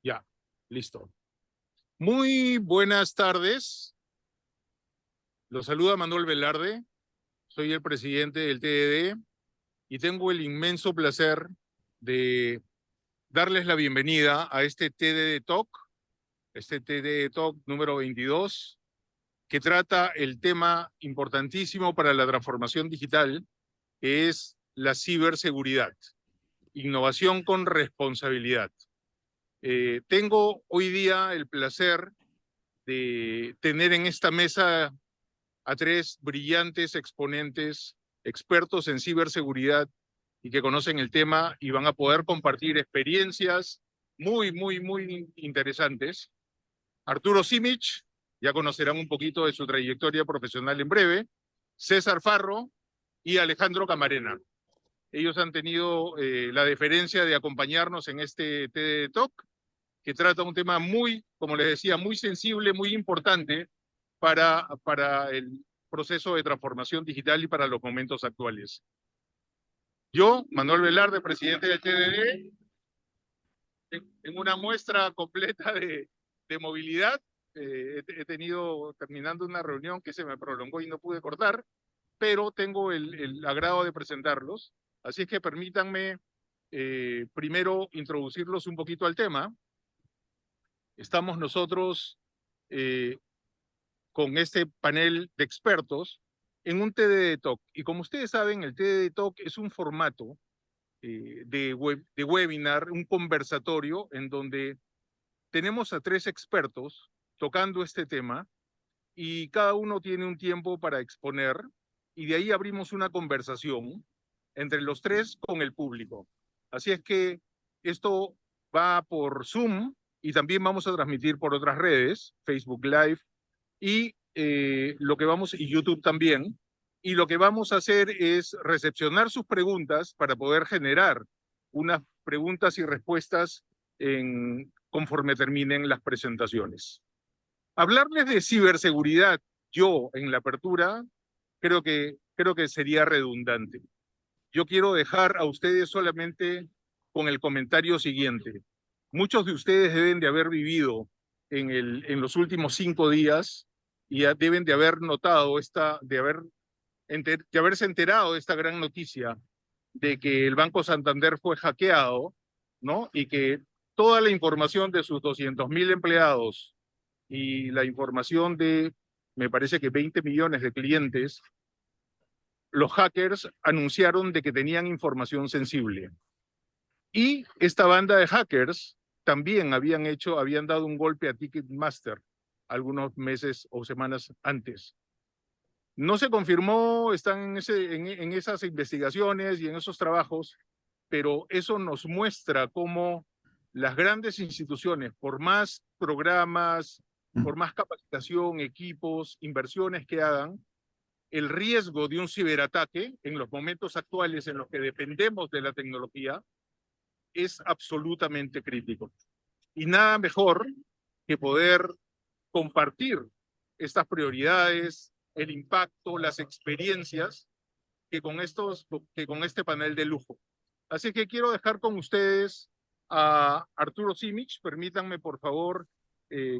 Ya, listo. Muy buenas tardes. Los saluda Manuel Velarde. Soy el presidente del TDD y tengo el inmenso placer de darles la bienvenida a este TDD Talk número 22, que trata el tema importantísimo para la transformación digital, que es la ciberseguridad, innovación con responsabilidad. Tengo hoy día el placer de tener en esta mesa a tres brillantes exponentes, expertos en ciberseguridad y que conocen el tema y van a poder compartir experiencias muy interesantes. Arturo Simic, ya conocerán un poquito de su trayectoria profesional en breve. César Farro y Alejandro Camarena. Ellos han tenido la deferencia de acompañarnos en este TED Talk, que trata un tema muy, como les decía, muy sensible, muy importante para el proceso de transformación digital y para los momentos actuales. Yo, Manuel Velarde, presidente del TDD, en una muestra completa de movilidad, he tenido, terminando una reunión que se me prolongó y no pude cortar, pero tengo el agrado de presentarlos. Así es que permítanme primero introducirlos un poquito al tema. Estamos nosotros con este panel de expertos en un TDD Talk. Y como ustedes saben, el TDD Talk es un formato de webinar, un conversatorio en donde tenemos a tres expertos tocando este tema y cada uno tiene un tiempo para exponer y de ahí abrimos una conversación entre los tres con el público. Así es que esto va por Zoom y también vamos a transmitir por otras redes, Facebook Live, y y YouTube también, y lo que vamos a hacer es recepcionar sus preguntas para poder generar unas preguntas y respuestas conforme terminen las presentaciones. Hablarles de ciberseguridad, yo en la apertura, creo que sería redundante. Yo quiero dejar a ustedes solamente con el comentario siguiente. Muchos de ustedes deben de haber vivido en los últimos 5 días y ya deben de haber notado de haberse enterado de esta gran noticia de que el Banco Santander fue hackeado, ¿no? Y que toda la información de sus 200.000 empleados y la información de, me parece que 20 millones de clientes, los hackers anunciaron de que tenían información sensible. Y esta banda de hackers también habían dado un golpe a Ticketmaster algunos meses o semanas antes. No se confirmó, están en esas investigaciones y en esos trabajos, pero eso nos muestra cómo las grandes instituciones, por más programas, por más capacitación, equipos, inversiones que hagan, el riesgo de un ciberataque en los momentos actuales en los que dependemos de la tecnología es absolutamente crítico. Y nada mejor que poder compartir estas prioridades, el impacto, las experiencias que con este panel de lujo. Así que quiero dejar con ustedes a Arturo Simic. Permítanme, por favor,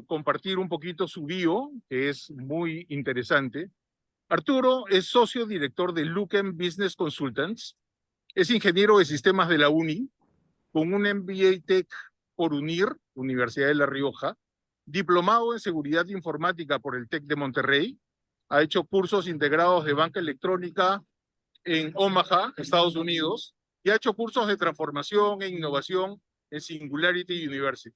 compartir un poquito su bio, que es muy interesante. Arturo es socio director de Luken Business Consultants, es ingeniero de sistemas de la UNI, con un MBA Tech por UNIR, Universidad de La Rioja, diplomado en seguridad informática por el TEC de Monterrey, ha hecho cursos integrados de banca electrónica en Omaha, Estados Unidos, y ha hecho cursos de transformación e innovación en Singularity University.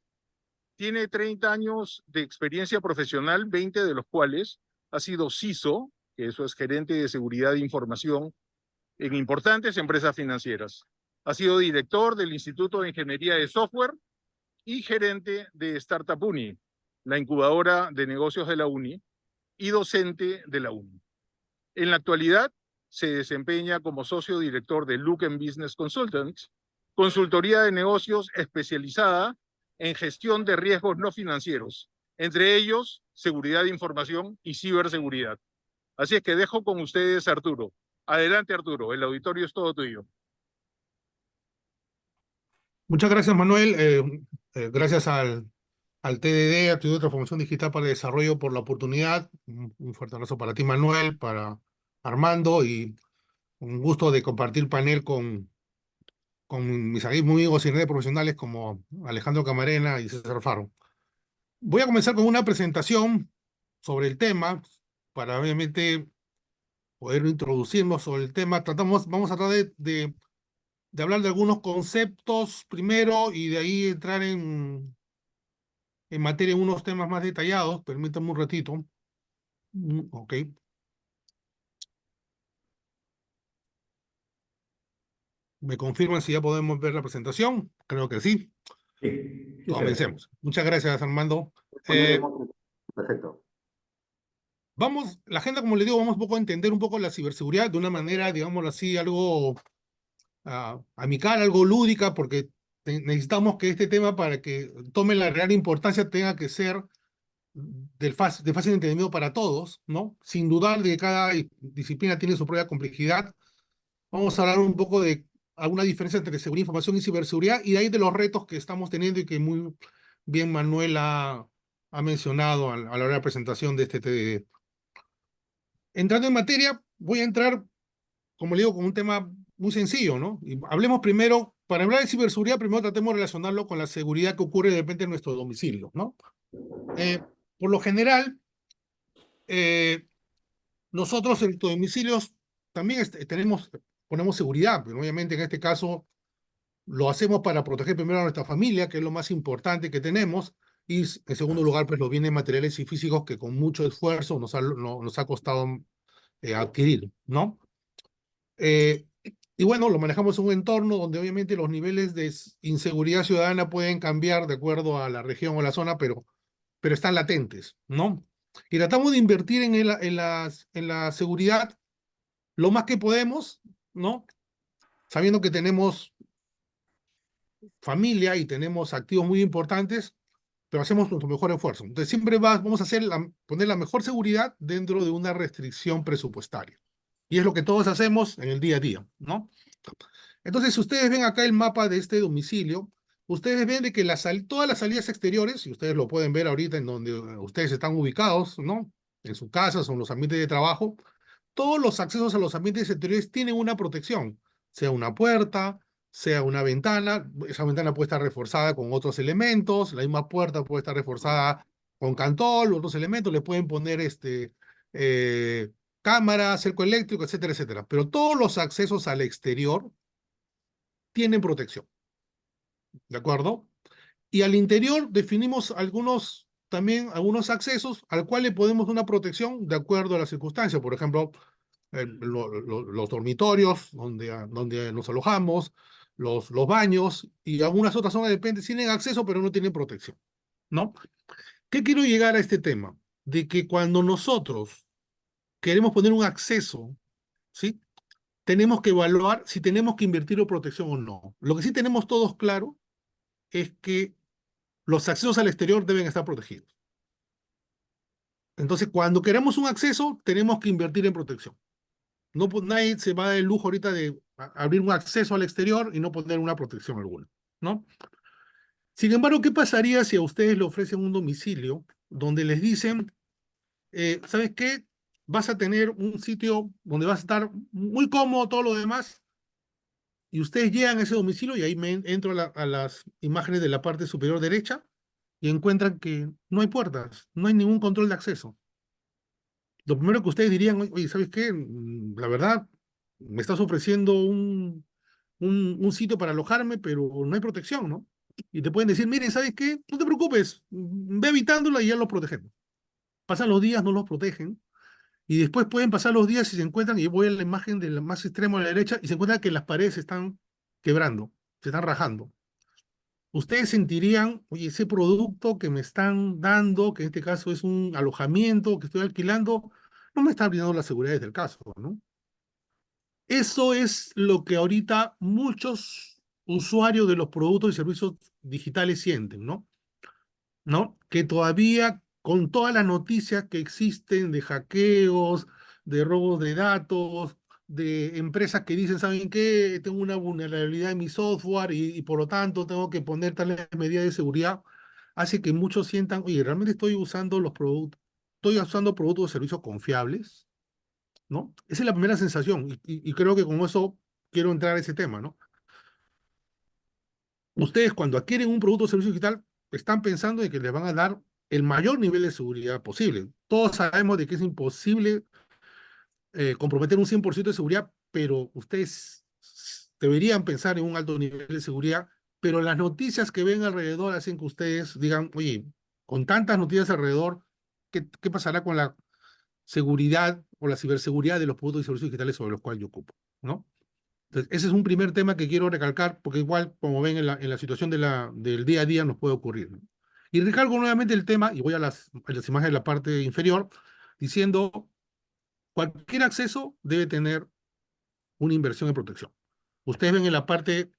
Tiene 30 años de experiencia profesional, 20 de los cuales ha sido CISO, que eso es gerente de seguridad de información en importantes empresas financieras. Ha sido director del Instituto de Ingeniería de Software y gerente de Startup Uni, la incubadora de negocios de la Uni, y docente de la Uni. En la actualidad se desempeña como socio director de Luken Business Consultants, consultoría de negocios especializada en gestión de riesgos no financieros, entre ellos seguridad de información y ciberseguridad. Así es que dejo con ustedes a Arturo. Adelante, Arturo, el auditorio es todo tuyo. Muchas gracias, Manuel. Gracias al TDD, Actividad de Transformación Digital para el Desarrollo, por la oportunidad. Un fuerte abrazo para ti, Manuel, para Armando, y un gusto de compartir panel con mis amigos y redes profesionales como Alejandro Camarena y César Faro. Voy a comenzar con una presentación sobre el tema, para obviamente poder introducirnos sobre el tema. Vamos a tratar de hablar de algunos conceptos primero y de ahí entrar en materia en unos temas más detallados. Permítanme un ratito. Ok. ¿Me confirman si ya podemos ver la presentación? Creo que sí. Sí, sí se ve. Comencemos. Muchas gracias, Armando. Poner Eh, perfecto. la agenda, como le digo, vamos un poco a entender un poco la ciberseguridad de una manera, digámoslo así, algo amical, algo lúdica, porque necesitamos que este tema, para que tome la real importancia, tenga que ser de fácil entendimiento para todos, ¿no? Sin dudar de que cada disciplina tiene su propia complejidad. Vamos a hablar un poco de alguna diferencia entre seguridad de información y ciberseguridad, y de ahí de los retos que estamos teniendo y que muy bien Manuel ha mencionado a la hora de la presentación de este TDD. Entrando en materia, voy a entrar, como le digo, con un tema muy sencillo, ¿no? Y hablemos primero, para hablar de ciberseguridad, primero tratemos de relacionarlo con la seguridad que ocurre de repente en nuestro domicilio, ¿no? Por lo general, eh, nosotros en nuestros domicilios también ponemos seguridad, pero obviamente en este caso lo hacemos para proteger primero a nuestra familia, que es lo más importante que tenemos, y en segundo lugar, pues los bienes materiales y físicos que con mucho esfuerzo nos ha costado adquirir, ¿no? Eh, y bueno, lo manejamos en un entorno donde obviamente los niveles de inseguridad ciudadana pueden cambiar de acuerdo a la región o la zona, pero están latentes, ¿no? Y tratamos de invertir en la seguridad lo más que podemos, ¿no? Sabiendo que tenemos familia y tenemos activos muy importantes, pero hacemos nuestro mejor esfuerzo. Entonces siempre vamos a poner la mejor seguridad dentro de una restricción presupuestaria. Y es lo que todos hacemos en el día a día, ¿no? Entonces, si ustedes ven acá el mapa de este domicilio, ustedes ven de que todas las salidas exteriores, y ustedes lo pueden ver ahorita en donde ustedes están ubicados, ¿no? En sus casas o en los ambientes de trabajo, todos los accesos a los ambientes exteriores tienen una protección, sea una puerta, sea una ventana. Esa ventana puede estar reforzada con otros elementos, la misma puerta puede estar reforzada con cantol, otros elementos, le pueden poner eh, cámara, cerco eléctrico, etcétera, etcétera. Pero todos los accesos al exterior tienen protección, ¿de acuerdo? Y al interior definimos también algunos accesos al cual le podemos dar una protección de acuerdo a las circunstancias. Por ejemplo, los dormitorios donde nos alojamos, los baños y algunas otras zonas de repente tienen acceso pero no tienen protección, ¿no? ¿Qué quiero llegar a este tema? De que cuando nosotros queremos poner un acceso, ¿sí? Tenemos que evaluar si tenemos que invertir en protección o no. Lo que sí tenemos todos claro es que los accesos al exterior deben estar protegidos. Entonces, cuando queremos un acceso, tenemos que invertir en protección. No, nadie se va a dar el lujo ahorita de abrir un acceso al exterior y no poner una protección alguna, ¿no? Sin embargo, ¿qué pasaría si a ustedes le ofrecen un domicilio donde les dicen, ¿sabes qué? Vas a tener un sitio donde vas a estar muy cómodo, todo lo demás, y ustedes llegan a ese domicilio, y ahí entro a las imágenes de la parte superior derecha, y encuentran que no hay puertas, no hay ningún control de acceso. Lo primero que ustedes dirían: oye, ¿sabes qué? La verdad, me estás ofreciendo un sitio para alojarme, pero no hay protección, ¿no? Y te pueden decir: miren, ¿sabes qué? No te preocupes, ve evitándola y ya los protegemos. Pasan los días, no los protegen, y después pueden pasar los días y se encuentran, y voy a la imagen del más extremo a la derecha, y se encuentran que las paredes se están quebrando, se están rajando. Ustedes sentirían: oye, ese producto que me están dando, que en este caso es un alojamiento que estoy alquilando, no me está brindando la seguridad del caso, ¿no? Eso es lo que ahorita muchos usuarios de los productos y servicios digitales sienten, ¿no? ¿No? Que todavía, con todas las noticias que existen de hackeos, de robos de datos, de empresas que dicen, ¿saben qué? Tengo una vulnerabilidad en mi software y por lo tanto tengo que poner tales medidas de seguridad, hace que muchos sientan, oye, realmente estoy usando productos o servicios confiables, ¿no? Esa es la primera sensación y creo que con eso quiero entrar a ese tema, ¿no? Ustedes cuando adquieren un producto o servicio digital están pensando en que les van a dar el mayor nivel de seguridad posible. Todos sabemos de que es imposible comprometer un 100% de seguridad, pero ustedes deberían pensar en un alto nivel de seguridad, pero las noticias que ven alrededor hacen que ustedes digan, oye, con tantas noticias alrededor, ¿qué pasará con la seguridad o la ciberseguridad de los productos y servicios digitales sobre los cuales yo ocupo? ¿No? Entonces, ese es un primer tema que quiero recalcar, porque igual, como ven, en la situación del día a día nos puede ocurrir, ¿no? Y recalco nuevamente el tema, y voy a las imágenes de la parte inferior, diciendo, cualquier acceso debe tener una inversión en protección. Ustedes ven en la parte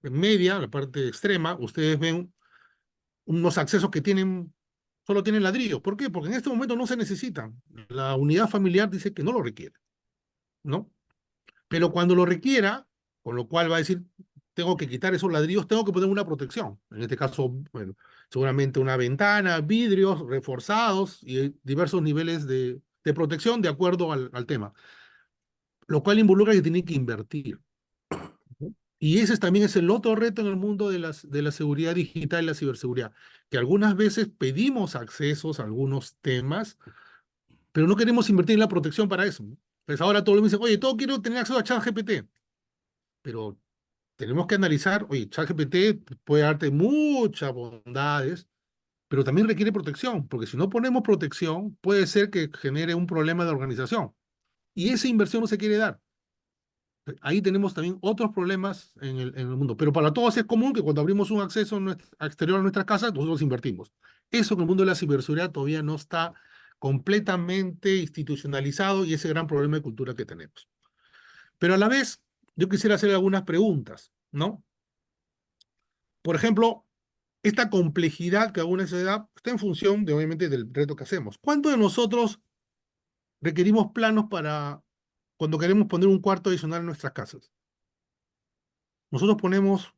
media, la parte extrema, ustedes ven unos accesos que solo tienen ladrillos. ¿Por qué? Porque en este momento no se necesitan. La unidad familiar dice que no lo requiere, ¿no? Pero cuando lo requiera, con lo cual va a decir, tengo que quitar esos ladrillos, tengo que poner una protección. En este caso, bueno, seguramente una ventana, vidrios reforzados y diversos niveles de protección de acuerdo al tema, lo cual involucra que tienen que invertir. Y ese también es el otro reto en el mundo de la seguridad digital y la ciberseguridad, que algunas veces pedimos accesos a algunos temas, pero no queremos invertir en la protección para eso, ¿no? Pues ahora todo el mundo dice, oye, todo quiero tener acceso a ChatGPT, pero tenemos que analizar, oye, ChatGPT puede darte muchas bondades, pero también requiere protección, porque si no ponemos protección, puede ser que genere un problema de organización. Y esa inversión no se quiere dar. Ahí tenemos también otros problemas en el mundo. Pero para todos es común que cuando abrimos un acceso exterior a nuestras casas, nosotros invertimos. Eso en el mundo de la ciberseguridad todavía no está completamente institucionalizado y ese gran problema de cultura que tenemos. Pero a la vez, yo quisiera hacer algunas preguntas, ¿no? Por ejemplo, esta complejidad que alguna se da está en función de, obviamente, del reto que hacemos. ¿Cuántos de nosotros requerimos planos para cuando queremos poner un cuarto adicional en nuestras casas? Nosotros ponemos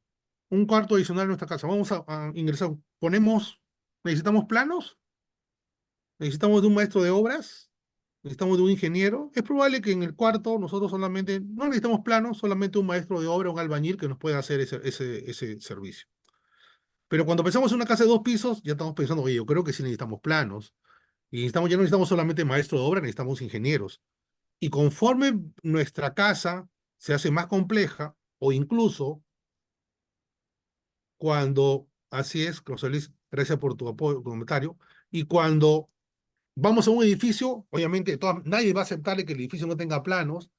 un cuarto adicional en nuestra casa. Vamos a ingresar. Necesitamos planos, necesitamos de un maestro de obras, necesitamos de un ingeniero. Es probable que en el cuarto nosotros solamente, no necesitamos planos, solamente un maestro de obra, un albañil que nos pueda hacer ese servicio. Pero cuando pensamos en una casa de 2 pisos, ya estamos pensando, oye, yo creo que sí necesitamos planos. Y ya no necesitamos solamente maestro de obra, necesitamos ingenieros. Y conforme nuestra casa se hace más compleja, o incluso así es, José Luis, gracias por tu apoyo, comentario, y cuando vamos a un edificio, obviamente nadie va a aceptarle que el edificio no tenga planos,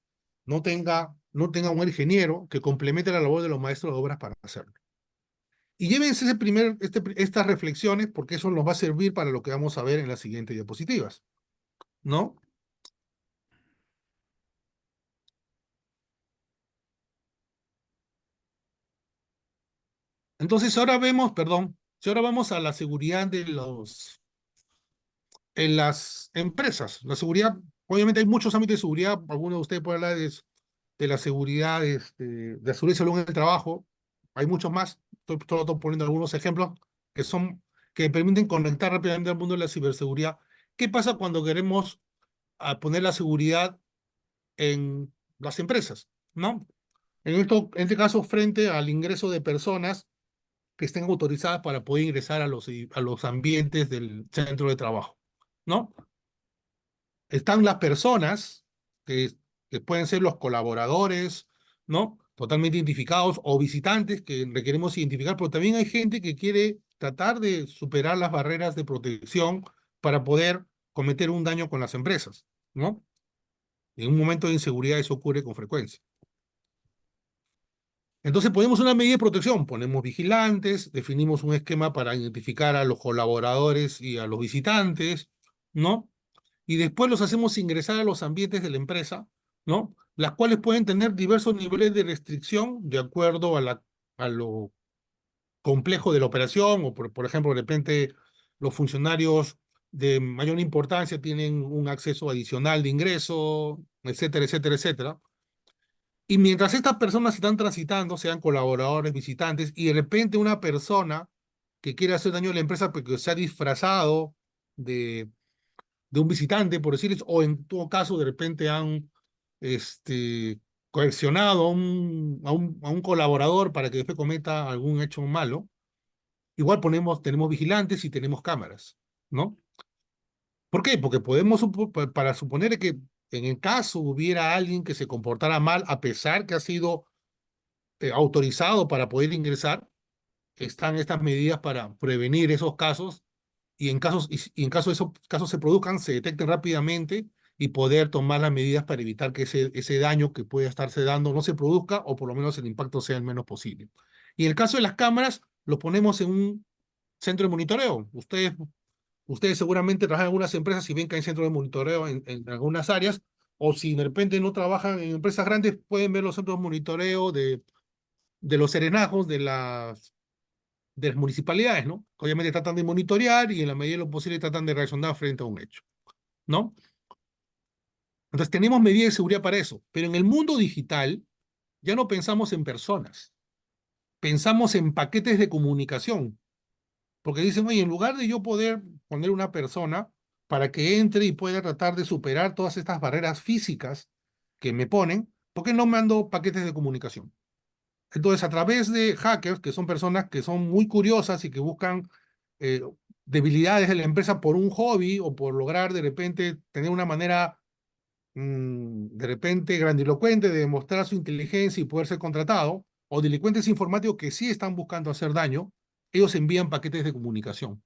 no tenga un ingeniero que complemente la labor de los maestros de obras para hacerlo. Y llévense estas reflexiones porque eso nos va a servir para lo que vamos a ver en las siguientes diapositivas, ¿no? Entonces ahora si ahora vamos a la seguridad en las empresas. La seguridad, obviamente hay muchos ámbitos de seguridad, algunos de ustedes pueden hablar de la seguridad, de la seguridad y salud en el trabajo, hay muchos más, estoy poniendo algunos ejemplos que permiten conectar rápidamente al mundo de la ciberseguridad. ¿Qué pasa cuando queremos poner la seguridad en las empresas, ¿no? En este caso, frente al ingreso de personas que estén autorizadas para poder ingresar a los ambientes del centro de trabajo, ¿no? Están las personas que pueden ser los colaboradores, ¿no? Totalmente identificados o visitantes que requeremos identificar, pero también hay gente que quiere tratar de superar las barreras de protección para poder cometer un daño con las empresas, ¿no? En un momento de inseguridad eso ocurre con frecuencia. Entonces ponemos una medida de protección, ponemos vigilantes, definimos un esquema para identificar a los colaboradores y a los visitantes, ¿no? Y después los hacemos ingresar a los ambientes de la empresa, ¿no? Las cuales pueden tener diversos niveles de restricción de acuerdo a lo complejo de la operación, o por ejemplo, de repente los funcionarios de mayor importancia tienen un acceso adicional de ingreso, etcétera, etcétera, etcétera. Y mientras estas personas están transitando, sean colaboradores, visitantes, y de repente una persona que quiere hacer daño a la empresa porque se ha disfrazado de, de un visitante, por decirles, o en todo caso de repente han este, coercionado a un colaborador para que después cometa algún hecho malo, igual tenemos vigilantes y tenemos cámaras, ¿no? ¿Por qué? Porque para suponer que en el caso hubiera alguien que se comportara mal, a pesar que ha sido autorizado para poder ingresar, están estas medidas para prevenir esos casos y en caso de esos casos se produzcan, se detecten rápidamente y poder tomar las medidas para evitar que ese daño que pueda estarse dando no se produzca o por lo menos el impacto sea el menos posible. Y en el caso de las cámaras, lo ponemos en un centro de monitoreo. Ustedes seguramente trabajan en algunas empresas y ven que hay centros de monitoreo en algunas áreas, o si de repente no trabajan en empresas grandes, pueden ver los centros de monitoreo de los serenazgos de las municipalidades, ¿no? Obviamente tratan de monitorear y en la medida de lo posible tratan de reaccionar frente a un hecho, ¿no? Entonces tenemos medidas de seguridad para eso, pero en el mundo digital ya no pensamos en personas, pensamos en paquetes de comunicación, porque dicen, oye, en lugar de yo poder poner una persona para que entre y pueda tratar de superar todas estas barreras físicas que me ponen, ¿por qué no mando paquetes de comunicación? Entonces, a través de hackers, que son personas que son muy curiosas y que buscan eh, debilidades de la empresa por un hobby o por lograr de repente tener una manera de repente grandilocuente de demostrar su inteligencia y poder ser contratado, o delincuentes informáticos que sí están buscando hacer daño, ellos envían paquetes de comunicación,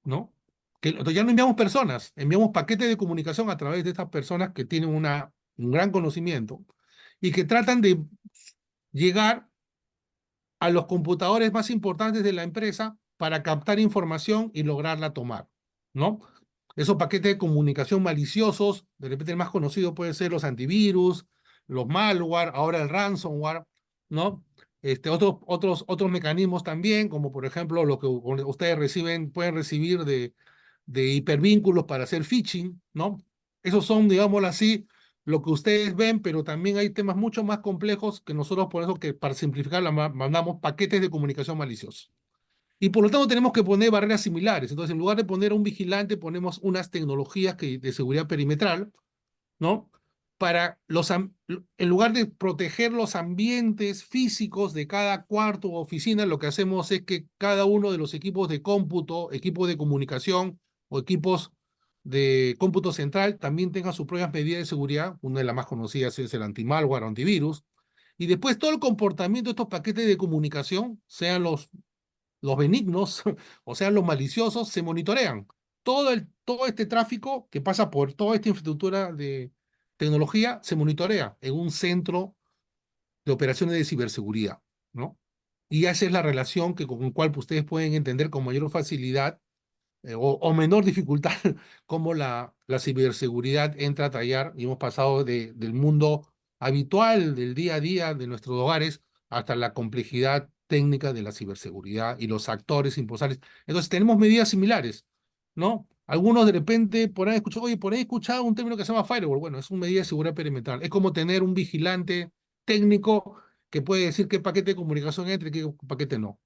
¿no? Entonces ya no enviamos personas, enviamos paquetes de comunicación a través de estas personas que tienen un gran conocimiento y que tratan de llegar a los computadores más importantes de la empresa para captar información y lograrla tomar, ¿no? Esos paquetes de comunicación maliciosos, de repente el más conocido puede ser los antivirus, los malware, ahora el ransomware, ¿no? Otros mecanismos también, como por ejemplo lo que ustedes pueden recibir de hipervínculos para hacer phishing, ¿no? Esos son, digámoslo así, lo que ustedes ven, pero también hay temas mucho más complejos que nosotros, por eso que para simplificar, mandamos paquetes de comunicación maliciosos. Y por lo tanto tenemos que poner barreras similares. Entonces, en lugar de poner un vigilante, ponemos unas tecnologías de seguridad perimetral, ¿no? En lugar de proteger los ambientes físicos de cada cuarto o oficina, lo que hacemos es que cada uno de los equipos de cómputo, equipos de comunicación o equipos de cómputo central también tengan sus propias medidas de seguridad. Una de las más conocidas es el antimalware o antivirus. Y después todo el comportamiento de estos paquetes de comunicación, sean los benignos, o sea, los maliciosos, se monitorean. Todo este tráfico que pasa por toda esta infraestructura de tecnología se monitorea en un centro de operaciones de ciberseguridad, ¿no? Y esa es la relación con la cual ustedes pueden entender con mayor facilidad o menor dificultad cómo la ciberseguridad entra a tallar y hemos pasado del mundo habitual, del día a día de nuestros hogares, hasta la complejidad técnica de la ciberseguridad y los actores imposables. Entonces tenemos medidas similares, ¿no? Algunos de repente por ahí escuchado, oye, por ahí he escuchado un término que se llama firewall. Bueno, es una medida de seguridad perimetral. Es como tener un vigilante técnico que puede decir qué paquete de comunicación entra y qué paquete no.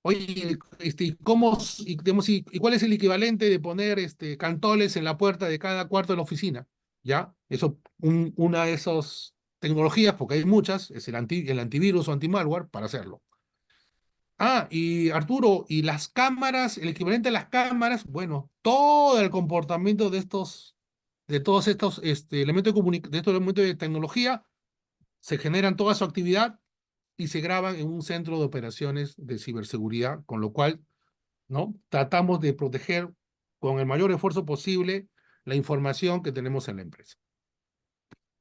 Oye, ¿y cuál es el equivalente de poner cantoles en la puerta de cada cuarto de la oficina? ¿Ya? Una de esas tecnologías, porque hay muchas, es el antivirus o antimalware para hacerlo. Ah, y Arturo, ¿y las cámaras, el equivalente a las cámaras? Bueno, todo el comportamiento de todos estos de estos elementos de tecnología, se generan toda su actividad y se graban en un centro de operaciones de ciberseguridad, con lo cual, ¿no? Tratamos de proteger con el mayor esfuerzo posible la información que tenemos en la empresa.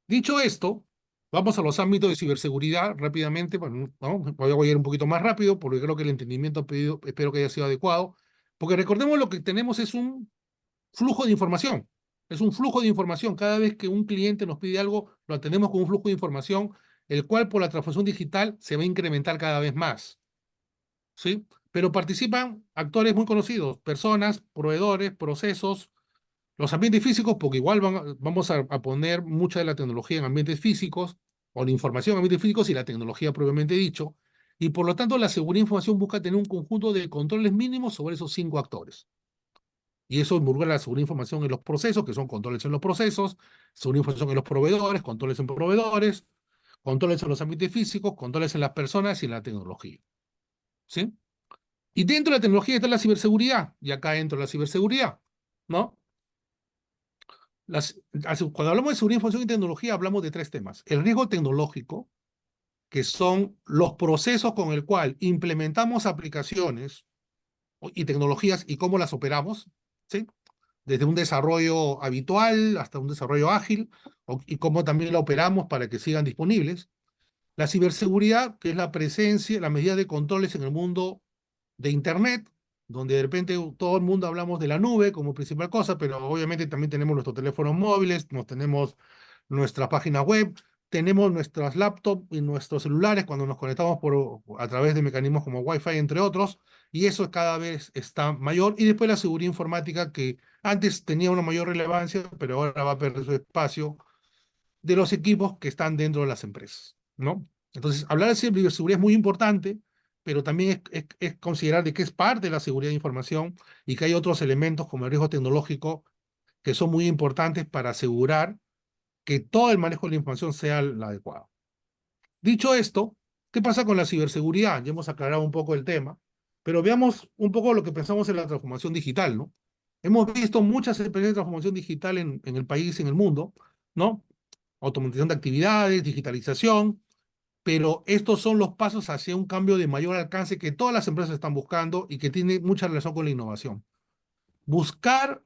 Dicho esto, vamos a los ámbitos de ciberseguridad rápidamente. Bueno, ¿no? Voy a ir un poquito más rápido porque creo que el entendimiento pedido, espero que haya sido adecuado. Porque recordemos lo que tenemos es un flujo de información. Es un flujo de información. Cada vez que un cliente nos pide algo, lo atendemos con un flujo de información, el cual por la transformación digital se va a incrementar cada vez más. ¿Sí? Pero participan actores muy conocidos, personas, proveedores, procesos, los ambientes físicos, porque igual vamos a poner mucha de la tecnología en ambientes físicos, o la información en ambientes físicos y la tecnología propiamente dicho, y por lo tanto la seguridad de información busca tener un conjunto de controles mínimos sobre esos 5 actores. Y eso involucra la seguridad de información en los procesos, que son controles en los procesos, seguridad de información en los proveedores, controles en proveedores, controles en los ambientes físicos, controles en las personas y en la tecnología. ¿Sí? Y dentro de la tecnología está la ciberseguridad, y acá entra la ciberseguridad, ¿no? Cuando hablamos de seguridad de información y tecnología, hablamos de 3 temas. El riesgo tecnológico, que son los procesos con el cual implementamos aplicaciones y tecnologías y cómo las operamos, ¿sí? Desde un desarrollo habitual hasta un desarrollo ágil, y cómo también la operamos para que sigan disponibles. La ciberseguridad, que es la presencia, la medida de controles en el mundo de Internet, donde de repente todo el mundo hablamos de la nube como principal cosa, pero obviamente también tenemos nuestros teléfonos móviles, tenemos nuestra página web, tenemos nuestras laptops y nuestros celulares cuando nos conectamos a través de mecanismos como Wi-Fi, entre otros, y eso cada vez está mayor. Y después la seguridad informática, que antes tenía una mayor relevancia, pero ahora va a perder su espacio, de los equipos que están dentro de las empresas, ¿no? Entonces, hablar de ciberseguridad es muy importante, pero también es considerar de que es parte de la seguridad de información y que hay otros elementos como el riesgo tecnológico que son muy importantes para asegurar que todo el manejo de la información sea el adecuado. Dicho esto, ¿qué pasa con la ciberseguridad? Ya hemos aclarado un poco el tema, pero veamos un poco lo que pensamos en la transformación digital, ¿no? Hemos visto muchas experiencias de transformación digital en el país y en el mundo, ¿no? Automatización de actividades, digitalización, pero estos son los pasos hacia un cambio de mayor alcance que todas las empresas están buscando y que tiene mucha relación con la innovación. Buscar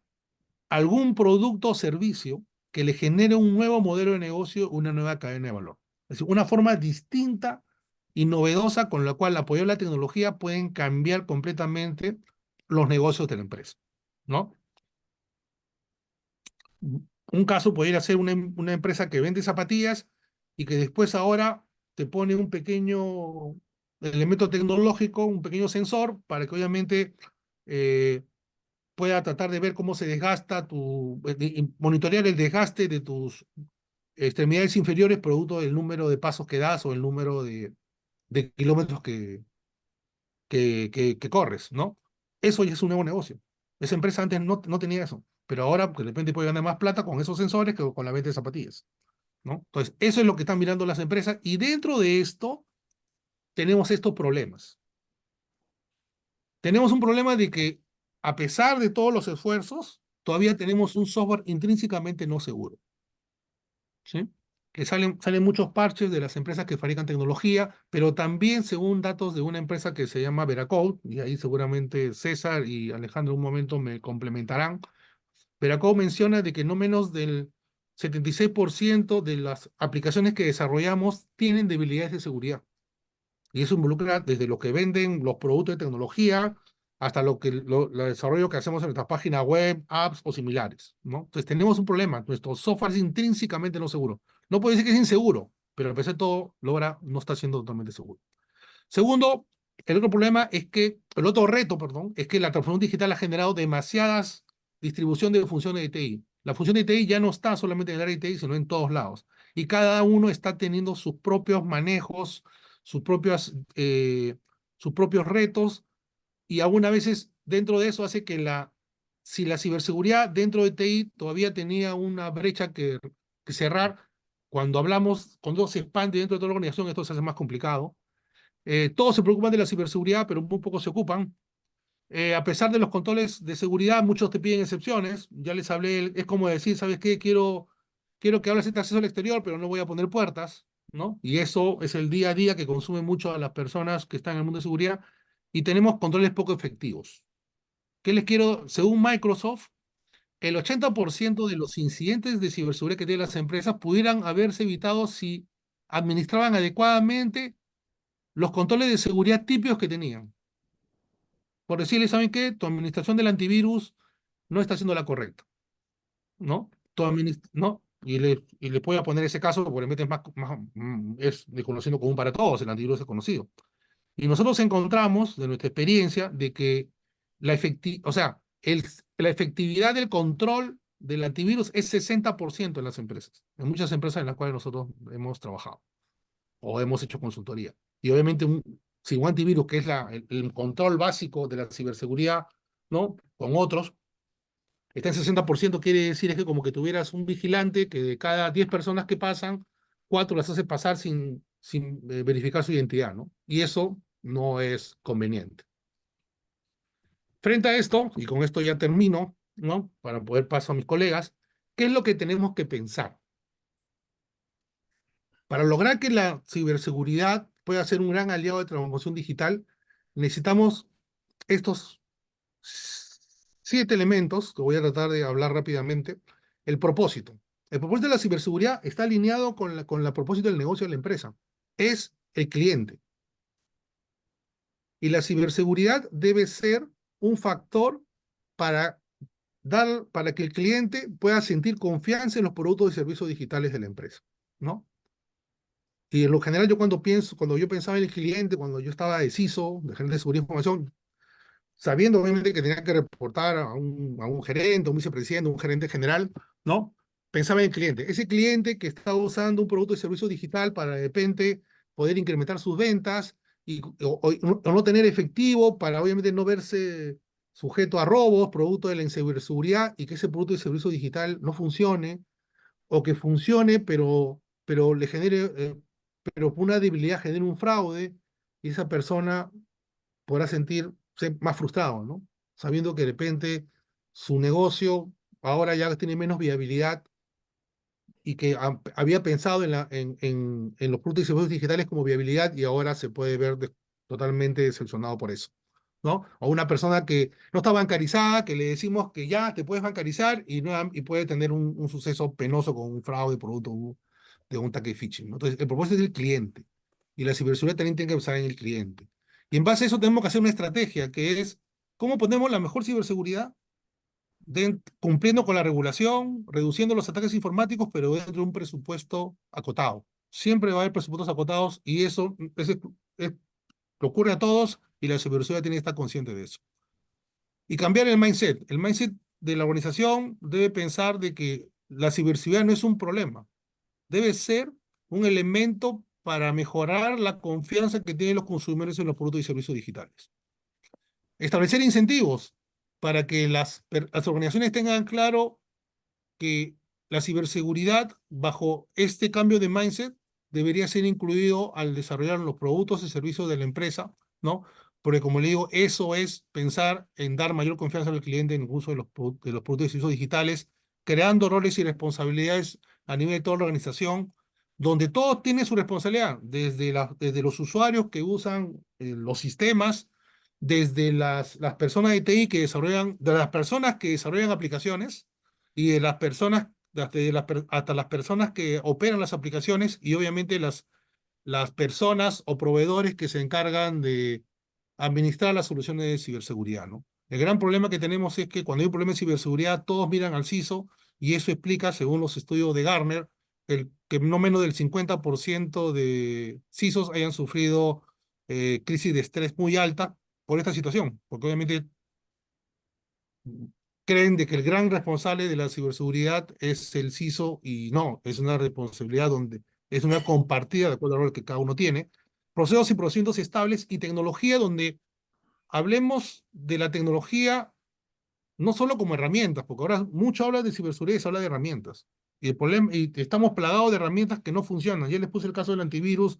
algún producto o servicio que le genere un nuevo modelo de negocio, una nueva cadena de valor. Es decir, una forma distinta y novedosa con la cual, apoyando la tecnología, pueden cambiar completamente los negocios de la empresa, ¿no? Un caso podría ser una empresa que vende zapatillas y que después ahora te pone un pequeño elemento tecnológico, un pequeño sensor, para que obviamente pueda tratar de ver cómo se desgasta monitorear el desgaste de tus extremidades inferiores producto del número de pasos que das o el número de kilómetros que corres, ¿no? Eso ya es un nuevo negocio. Esa empresa antes no tenía eso, pero ahora de repente puede ganar más plata con esos sensores que con la venta de zapatillas, ¿no? Entonces, eso es lo que están mirando las empresas, y dentro de esto tenemos estos problemas. Tenemos un problema de que, a pesar de todos los esfuerzos, todavía tenemos un software intrínsecamente no seguro, ¿sí? Que salen muchos parches de las empresas que fabrican tecnología, pero también según datos de una empresa que se llama Veracode, y ahí seguramente César y Alejandro en un momento me complementarán. Veracode menciona de que no menos del 76% de las aplicaciones que desarrollamos tienen debilidades de seguridad. Y eso involucra desde lo que venden los productos de tecnología hasta el desarrollo que hacemos en nuestra página web, apps o similares, ¿no? Entonces tenemos un problema. Nuestro software es intrínsecamente no seguro. No puede decir que es inseguro, pero a pesar de todo, no está siendo totalmente seguro. Segundo, el otro reto, perdón, es que la transformación digital ha generado demasiadas distribución de funciones de TI. La función de TI ya no está solamente en el área de TI, sino en todos lados. Y cada uno está teniendo sus propios manejos, sus propios retos, y algunas veces dentro de eso hace que si la ciberseguridad dentro de TI todavía tenía una brecha que cerrar, cuando se expande dentro de toda la organización, esto se hace más complicado. Todos se preocupan de la ciberseguridad, pero muy pocos se ocupan. A pesar de los controles de seguridad, muchos te piden excepciones. Ya les hablé, es como decir, ¿sabes qué? Quiero que hables este acceso al exterior, pero no voy a poner puertas, ¿no? Y eso es el día a día que consume mucho a las personas que están en el mundo de seguridad, y tenemos controles poco efectivos. Según Microsoft, el 80% de los incidentes de ciberseguridad que tienen las empresas pudieran haberse evitado si administraban adecuadamente los controles de seguridad típicos que tenían. Por decirles, ¿saben qué? Tu administración del antivirus no está siendo la correcta, ¿no? ¿No? Y le voy a poner ese caso porque realmente es desconocido común para todos, el antivirus es conocido. Y nosotros encontramos, de nuestra experiencia, de que la efectividad del control del antivirus es 60% en las empresas, en muchas empresas en las cuales nosotros hemos trabajado, o hemos hecho consultoría. Y obviamente si un antivirus, que es el control básico de la ciberseguridad, ¿no? Con otros, está en 60%, quiere decir es que como que tuvieras un vigilante que de cada 10 personas que pasan, 4 las hace pasar sin verificar su identidad, ¿no? Y eso no es conveniente. Frente a esto, y con esto ya termino, ¿no? Para poder pasar a mis colegas, ¿qué es lo que tenemos que pensar? Para lograr que la ciberseguridad pueda ser un gran aliado de transformación digital, necesitamos estos 7 elementos, que voy a tratar de hablar rápidamente. El propósito. El propósito de la ciberseguridad está alineado con el propósito del negocio de la empresa. Es el cliente. Y la ciberseguridad debe ser un factor para para que el cliente pueda sentir confianza en los productos y servicios digitales de la empresa, ¿no? Y en lo general cuando yo pensaba en el cliente, cuando yo estaba de CISO, de gerente de seguridad de información, sabiendo obviamente que tenía que reportar a un gerente, un vicepresidente, un gerente general, ¿no? Pensaba en el cliente. Ese cliente que está usando un producto y servicio digital para de repente poder incrementar sus ventas o no tener efectivo para obviamente no verse sujeto a robos, producto de la inseguridad y que ese producto y servicio digital no funcione o que funcione pero le genere, pero por una debilidad genere un fraude y esa persona podrá sentirse más frustrado, ¿no? Sabiendo que de repente su negocio ahora ya tiene menos viabilidad y que había pensado en los productos y servicios digitales como viabilidad y ahora se puede ver totalmente decepcionado por eso, ¿no? O una persona que no está bancarizada, que le decimos que ya te puedes bancarizar y puede tener un suceso penoso con un fraude producto de un ataque de phishing, ¿no? Entonces, el propósito es el cliente y la ciberseguridad también tiene que pensar en el cliente. Y en base a eso tenemos que hacer una estrategia que es cómo ponemos la mejor ciberseguridad cumpliendo con la regulación, reduciendo los ataques informáticos, pero dentro de un presupuesto acotado. Siempre va a haber presupuestos acotados y eso lo ocurre a todos y la ciberseguridad tiene que estar consciente de eso. Y cambiar el mindset. El mindset de la organización debe pensar de que la ciberseguridad no es un problema, debe ser un elemento para mejorar la confianza que tienen los consumidores en los productos y servicios digitales. Establecer incentivos para que las organizaciones tengan claro que la ciberseguridad bajo este cambio de mindset debería ser incluido al desarrollar los productos y servicios de la empresa, ¿no? Porque como le digo, eso es pensar en dar mayor confianza al cliente en el uso de los productos y servicios digitales, creando roles y responsabilidades a nivel de toda la organización, donde todos tienen su responsabilidad, desde los usuarios que usan los sistemas, desde las personas de TI que desarrollan, de las personas que desarrollan aplicaciones, y de las personas, hasta las personas que operan las aplicaciones y obviamente las personas o proveedores que se encargan de administrar las soluciones de ciberseguridad, ¿no? El gran problema que tenemos es que cuando hay un problema de ciberseguridad, todos miran al CISO y eso explica, según los estudios de Gartner, que no menos del 50% de CISOs hayan sufrido crisis de estrés muy alta por esta situación, porque obviamente creen de que el gran responsable de la ciberseguridad es el CISO y no, es una responsabilidad donde es una compartida de acuerdo al rol que cada uno tiene. Procesos y procedimientos estables y tecnología donde hablemos de la tecnología no solo como herramientas, porque ahora mucho habla de ciberseguridad y se habla de herramientas. Y, el problema, y estamos plagados de herramientas que no funcionan. Ya les puse el caso del antivirus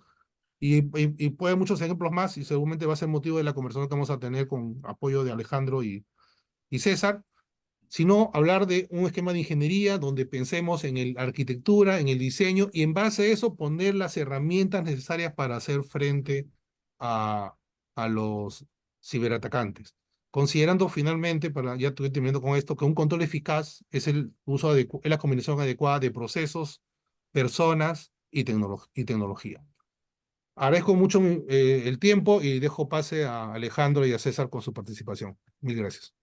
y puede muchos ejemplos más y seguramente va a ser motivo de la conversación que vamos a tener con apoyo de Alejandro y César, sino hablar de un esquema de ingeniería donde pensemos en la arquitectura, en el diseño, y en base a eso poner las herramientas necesarias para hacer frente a, a los ciberatacantes. Considerando finalmente, ya estoy terminando con esto, que un control eficaz es es la combinación adecuada de procesos, personas y tecnología. Agradezco mucho el tiempo y dejo pase a Alejandro y a César con su participación. Mil gracias.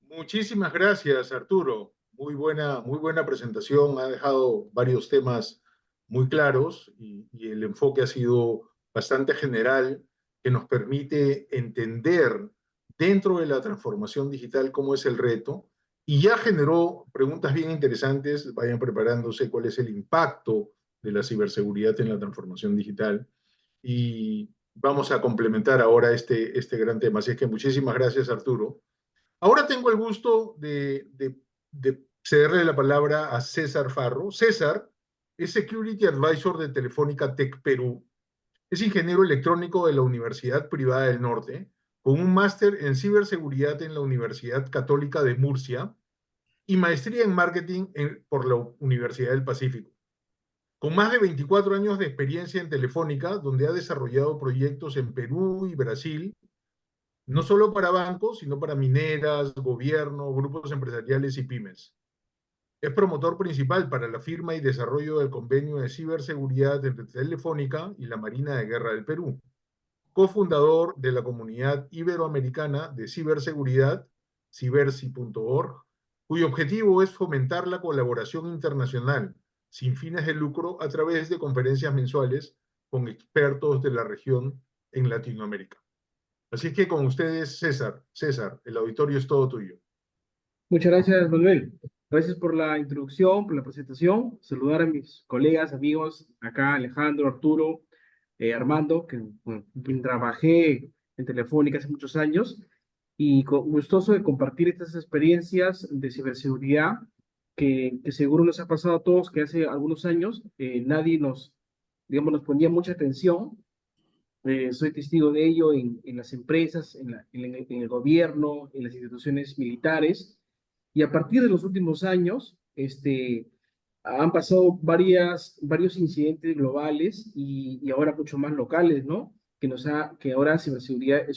Muchísimas gracias, Arturo. Muy buena presentación. Ha dejado varios temas muy claros y el enfoque ha sido bastante general que nos permite entender dentro de la transformación digital cómo es el reto y ya generó preguntas bien interesantes. Vayan preparándose cuál es el impacto de la ciberseguridad en la transformación digital. Y vamos a complementar ahora este gran tema. Así es que muchísimas gracias, Arturo. Ahora tengo el gusto de cederle la palabra a César Farro. César es Security Advisor de Telefónica Tech Perú. Es ingeniero electrónico de la Universidad Privada del Norte, con un máster en ciberseguridad en la Universidad Católica de Murcia y maestría en marketing por la Universidad del Pacífico. Con más de 24 años de experiencia en Telefónica, donde ha desarrollado proyectos en Perú y Brasil, no solo para bancos, sino para mineras, gobierno, grupos empresariales y pymes. Es promotor principal para la firma y desarrollo del convenio de ciberseguridad entre Telefónica y la Marina de Guerra del Perú. Cofundador de la Comunidad Iberoamericana de Ciberseguridad, cibersi.org, cuyo objetivo es fomentar la colaboración internacional sin fines de lucro a través de conferencias mensuales con expertos de la región en Latinoamérica. Así que con ustedes, César. César, el auditorio es todo tuyo. Muchas gracias, Manuel. Gracias por la introducción, por la presentación. Saludar a mis colegas, amigos, acá Alejandro, Arturo, Armando, con quien trabajé en Telefónica hace muchos años, y gustoso de compartir estas experiencias de ciberseguridad que seguro nos ha pasado a todos, que hace algunos años nadie nos ponía mucha atención. Soy testigo de ello en las empresas, en el gobierno, en las instituciones militares, y a partir de los últimos años, han pasado varios incidentes globales y ahora mucho más locales, ¿no? Que ahora ciberseguridad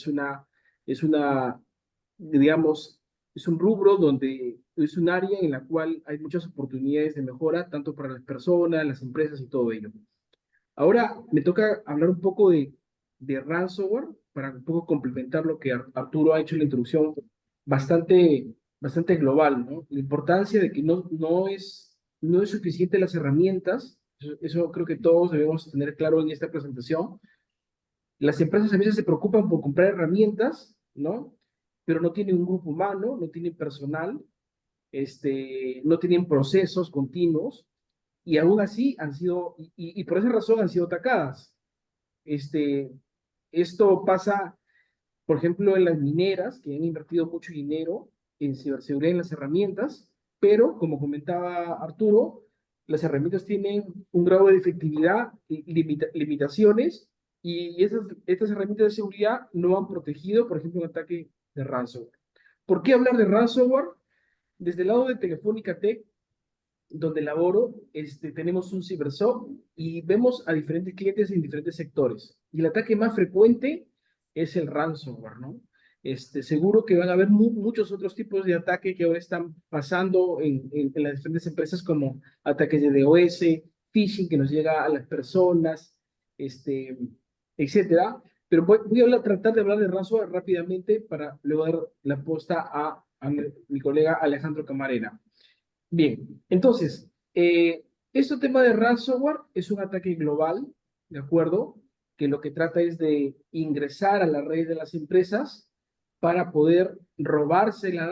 digamos, es un rubro donde es un área en la cual hay muchas oportunidades de mejora, tanto para las personas, las empresas y todo ello. Ahora me toca hablar un poco de ransomware para un poco complementar lo que Arturo ha hecho en la introducción bastante global, ¿no? La importancia de que no es suficiente las herramientas, eso creo que todos debemos tener claro en esta presentación. Las empresas a veces se preocupan por comprar herramientas, ¿no? Pero no tienen un grupo humano, no tienen personal, no tienen procesos continuos, y aún así han sido, y por esa razón han sido atacadas. Esto pasa, por ejemplo, en las mineras, que han invertido mucho dinero en ciberseguridad en las herramientas, pero, como comentaba Arturo, las herramientas tienen un grado de efectividad y limitaciones, y estas herramientas de seguridad no han protegido, por ejemplo, un ataque de ransomware. ¿Por qué hablar de ransomware? Desde el lado de Telefónica Tech, donde laboro, tenemos un CyberSOC y vemos a diferentes clientes en diferentes sectores. Y el ataque más frecuente es el ransomware, ¿no? Seguro que van a haber muchos otros tipos de ataque que ahora están pasando en las diferentes empresas, como ataques de DOS, phishing que nos llega a las personas, etcétera. Pero voy a tratar de hablar de ransomware rápidamente para luego dar la posta a mi colega Alejandro Camarena. Bien, entonces, este tema de ransomware es un ataque global, ¿de acuerdo? Que lo que trata es de ingresar a la red de las empresas para poder robarse la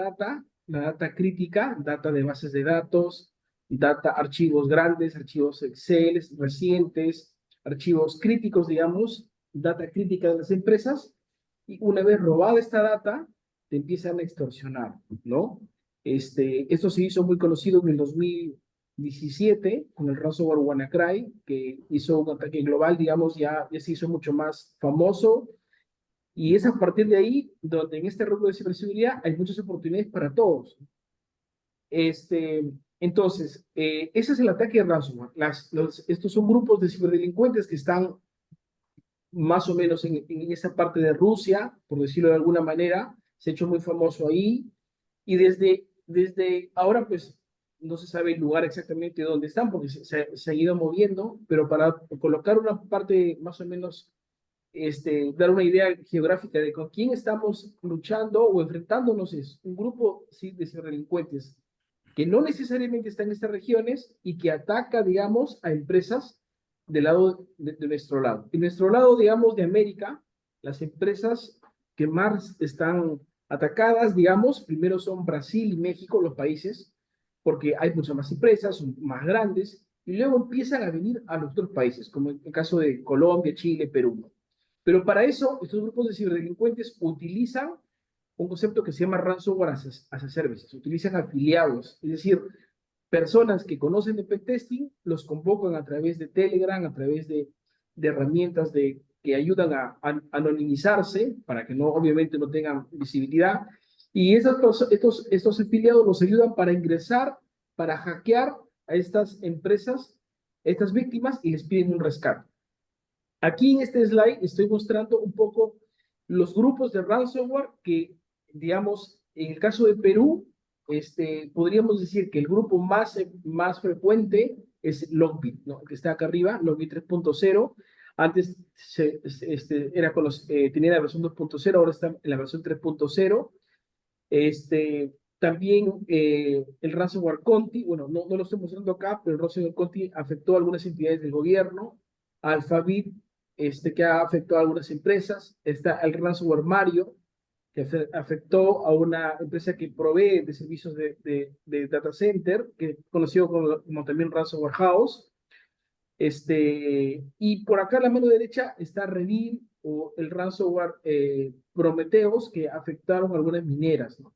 data crítica, data de bases de datos, archivos grandes, archivos Excel recientes, archivos críticos, digamos, data crítica de las empresas, y una vez robada esta data, te empiezan a extorsionar, ¿no? Esto se hizo muy conocido en el 2017 con el ransomware WannaCry, que hizo un ataque global, digamos, ya se hizo mucho más famoso, y es a partir de ahí donde en este rubro de ciberseguridad hay muchas oportunidades para todos. Entonces, ese es el ataque de ransomware. Estos son grupos de ciberdelincuentes que están más o menos en esa parte de Rusia, por decirlo de alguna manera, se ha hecho muy famoso ahí, y desde ahora, pues, no se sabe el lugar exactamente dónde están, porque se ha ido moviendo, pero para colocar una parte más o menos, dar una idea geográfica de con quién estamos luchando o enfrentándonos, es un grupo de ciberdelincuentes que no necesariamente está en estas regiones y que ataca, digamos, a empresas del lado de nuestro lado. En nuestro lado, digamos, de América, las empresas que más están atacadas, digamos, primero son Brasil y México, los países, porque hay muchas más empresas, son más grandes, y luego empiezan a venir a los otros países, como en el caso de Colombia, Chile, Perú, ¿no? Pero para eso, estos grupos de ciberdelincuentes utilizan un concepto que se llama ransomware as a service. Utilizan afiliados, es decir, personas que conocen de pentesting, los convocan a través de Telegram, a través de herramientas que ayudan a anonimizarse para que no, obviamente no tengan visibilidad. Y estos afiliados los ayudan para ingresar, para hackear a estas empresas, estas víctimas, y les piden un rescate. Aquí en este slide estoy mostrando un poco los grupos de ransomware que, digamos, en el caso de Perú, podríamos decir que el grupo más frecuente es Logbit, ¿no? El que está acá arriba, Logbit 3.0. Antes era tenía la versión 2.0, ahora está en la versión 3.0. También el ransomware Conti, bueno, no lo estoy mostrando acá, pero el ransomware Conti afectó a algunas entidades del gobierno. Alphabet, que ha afectado a algunas empresas. Está el ransomware Mario, que afectó a una empresa que provee de servicios de data center, que es conocido como también ransomware house. Y por acá a la mano derecha está Revil o el ransomware Prometheus, que afectaron a algunas mineras, ¿no?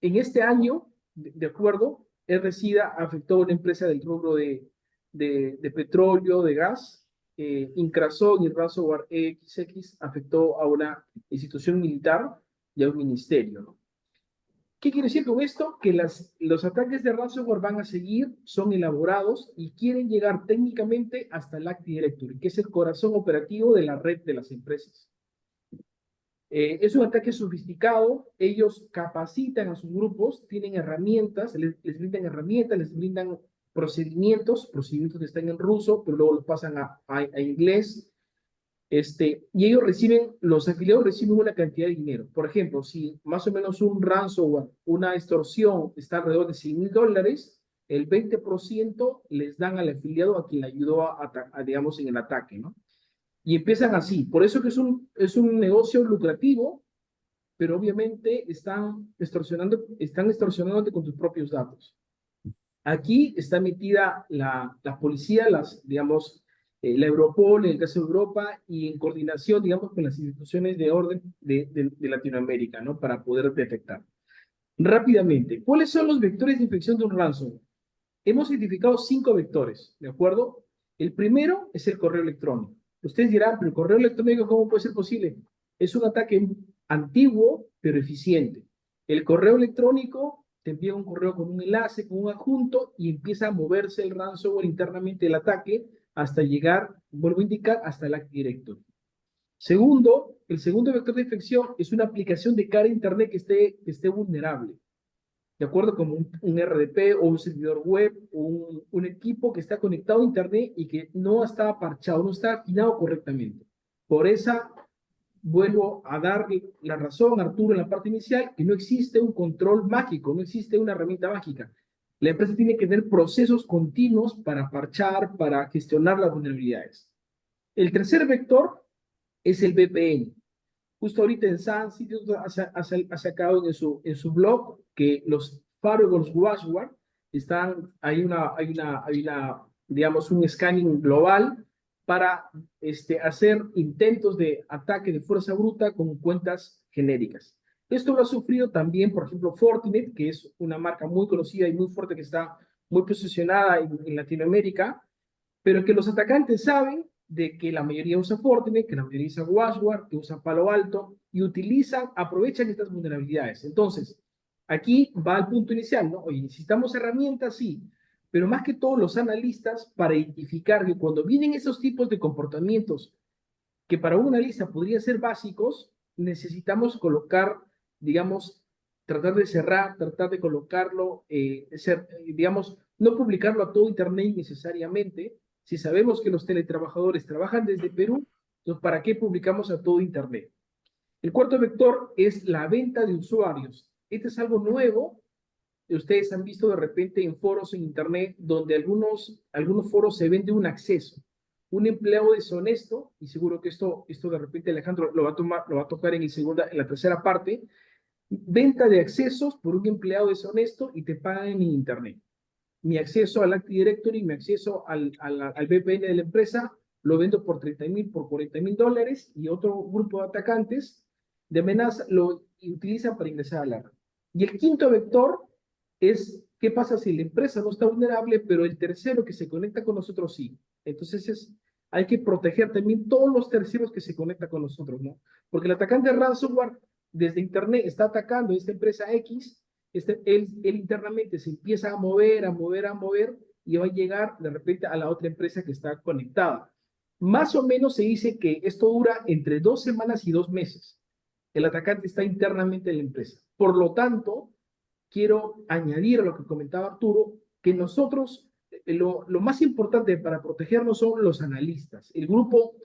En este año, de acuerdo, RCIDA afectó a una empresa del rubro de petróleo, de gas. Incrason y ransomware XX afectó a una institución militar y a un ministerio, ¿no? ¿Qué quiere decir con esto? Que los ataques de ransomware van a seguir, son elaborados y quieren llegar técnicamente hasta el Active Directory, que es el corazón operativo de la red de las empresas. Es un ataque sofisticado, ellos capacitan a sus grupos, tienen herramientas, les brindan herramientas, les brindan procedimientos que están en ruso, pero luego los pasan a inglés. Y ellos los afiliados reciben una cantidad de dinero. Por ejemplo, si más o menos un ransomware, una extorsión está alrededor de $100,000, el 20% les dan al afiliado a quien le ayudó digamos, en el ataque, ¿no? Y empiezan así. Por eso que es un negocio lucrativo, pero obviamente están extorsionándote con tus propios datos. Aquí está metida la policía, digamos, la Europol, en el caso de Europa, y en coordinación, digamos, con las instituciones de orden de Latinoamérica, ¿no? Para poder detectar. Rápidamente, ¿cuáles son los vectores de infección de un ransomware? Hemos identificado 5 vectores, ¿de acuerdo? El primero es el correo electrónico. Ustedes dirán, pero el correo electrónico, ¿cómo puede ser posible? Es un ataque antiguo, pero eficiente. El correo electrónico te envía un correo con un enlace, con un adjunto, y empieza a moverse el ransomware internamente del ataque hasta llegar, vuelvo a indicar, hasta el Active Directory. Segundo, el segundo vector de infección es una aplicación de cara a internet que esté vulnerable. De acuerdo, como un RDP o un servidor web o un equipo que está conectado a internet y que no está parchado, no está afinado correctamente. Por esa, vuelvo a darle la razón a Arturo en la parte inicial, que no existe un control mágico, no existe una herramienta mágica. La empresa tiene que tener procesos continuos para parchar, para gestionar las vulnerabilidades. El tercer vector es el VPN. Justo ahorita en Sun Sitios ha sacado en su blog que los firewalls WashWare hay digamos, un scanning global para hacer intentos de ataque de fuerza bruta con cuentas genéricas. Esto lo ha sufrido también, por ejemplo, Fortinet, que es una marca muy conocida y muy fuerte que está muy posicionada en Latinoamérica, pero que los atacantes saben de que la mayoría usa Fortinet, que la mayoría usa WashWare, que usa Palo Alto, y aprovechan estas vulnerabilidades. Entonces, aquí va el punto inicial, ¿no? Oye, necesitamos herramientas, sí, pero más que todo los analistas para identificar que cuando vienen esos tipos de comportamientos que para un analista podrían ser básicos, necesitamos colocar, digamos, tratar de cerrar, tratar de colocarlo, digamos, no publicarlo a todo Internet necesariamente. Si sabemos que los teletrabajadores trabajan desde Perú, entonces, ¿para qué publicamos a todo Internet? El cuarto vector es la venta de usuarios. Este es algo nuevo. Ustedes han visto de repente en foros en Internet donde algunos foros se vende un acceso. Un empleado deshonesto, y seguro que esto de repente Alejandro lo va a tocar en la tercera parte, venta de accesos por un empleado deshonesto y te pagan en Internet. mi acceso al Active Directory, mi acceso al VPN de la empresa, lo vendo por 30.000, por $40.000, y otro grupo de atacantes de amenaza lo utilizan para ingresar a la red. Y el quinto vector es, ¿qué pasa si la empresa no está vulnerable, pero el tercero que se conecta con nosotros sí? Entonces hay que proteger también todos los terceros que se conectan con nosotros, ¿no? Porque el atacante ransomware desde Internet está atacando a esta empresa X, él internamente se empieza a mover, y va a llegar de repente a la otra empresa que está conectada. Más o menos se dice que esto dura entre 2 semanas y 2 meses. El atacante está internamente en la empresa. Por lo tanto, quiero añadir a lo que comentaba Arturo, que nosotros, lo más importante para protegernos son los analistas, el grupo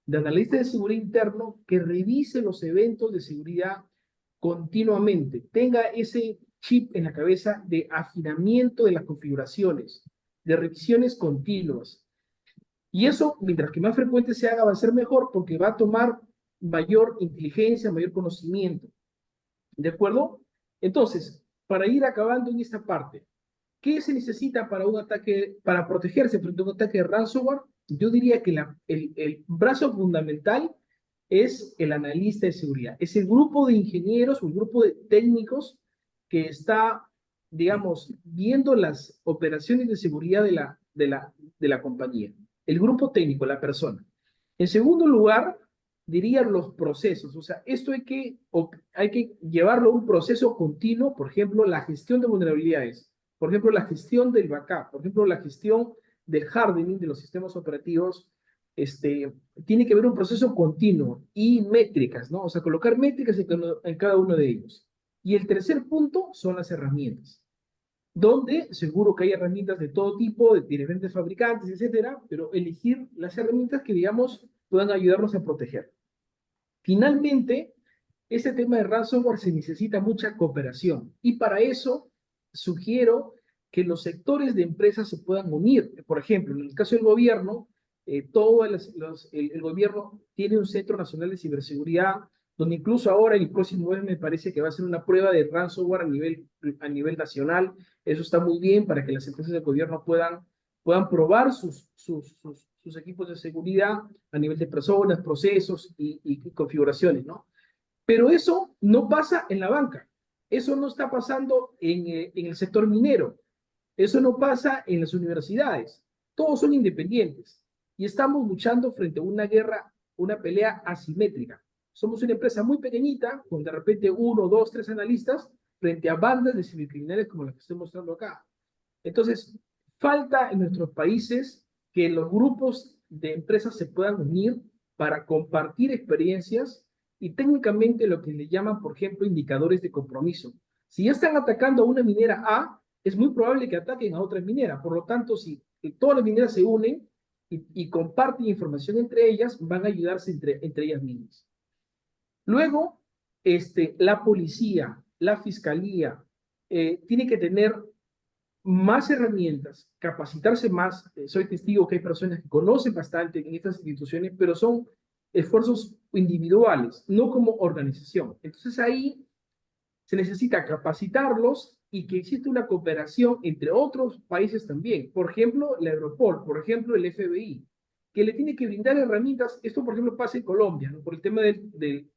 de analistas de seguridad interno que revise los eventos de seguridad continuamente, tenga ese chip en la cabeza de afinamiento de las configuraciones, de revisiones continuas. Y eso, mientras que más frecuente se haga, va a ser mejor, porque va a tomar mayor inteligencia, mayor conocimiento. ¿De acuerdo? Entonces, para ir acabando en esta parte, ¿qué se necesita para un ataque, para protegerse frente a un ataque de ransomware? Yo diría que el brazo fundamental es el analista de seguridad. Es el grupo de ingenieros, un grupo de técnicos que está, digamos, viendo las operaciones de seguridad de la compañía. El grupo técnico, la persona. En segundo lugar, diría los procesos. O sea, esto hay que llevarlo a un proceso continuo. Por ejemplo, la gestión de vulnerabilidades. Por ejemplo, la gestión del backup. Por ejemplo, la gestión del hardening de los sistemas operativos. Tiene que haber un proceso continuo y métricas, ¿no? O sea, colocar métricas en cada uno de ellos. Y el tercer punto son las herramientas, donde seguro que hay herramientas de todo tipo, de diferentes fabricantes, etcétera, pero elegir las herramientas que, digamos, puedan ayudarnos a proteger. Finalmente, este tema de ransomware se necesita mucha cooperación, y para eso sugiero que los sectores de empresas se puedan unir. Por ejemplo, en el caso del gobierno, el gobierno tiene un Centro Nacional de Ciberseguridad, donde incluso ahora, el próximo mes, me parece que va a ser una prueba de ransomware a nivel nacional. Eso está muy bien para que las empresas del gobierno puedan probar sus equipos de seguridad a nivel de personas, procesos y configuraciones, ¿no? Pero eso no pasa en la banca, eso no está pasando en el sector minero, eso no pasa en las universidades, todos son independientes y estamos luchando frente a una guerra, una pelea asimétrica. Somos una empresa muy pequeñita, con de repente 1, 2, 3 analistas, frente a bandas de cibercriminales como las que estoy mostrando acá. Entonces, falta en nuestros países que los grupos de empresas se puedan unir para compartir experiencias y técnicamente lo que le llaman, por ejemplo, indicadores de compromiso. Si ya están atacando a una minera A, es muy probable que ataquen a otra minera. Por lo tanto, si todas las mineras se unen y comparten información entre ellas, van a ayudarse entre ellas mismas. Luego, la policía, la fiscalía, tiene que tener más herramientas, capacitarse más. Soy testigo que hay personas que conocen bastante en estas instituciones, pero son esfuerzos individuales, no como organización. Entonces ahí se necesita capacitarlos y que exista una cooperación entre otros países también. Por ejemplo, la Europol, por ejemplo, el FBI, que le tiene que brindar herramientas. Esto, por ejemplo, pasa en Colombia, ¿no? Por el tema del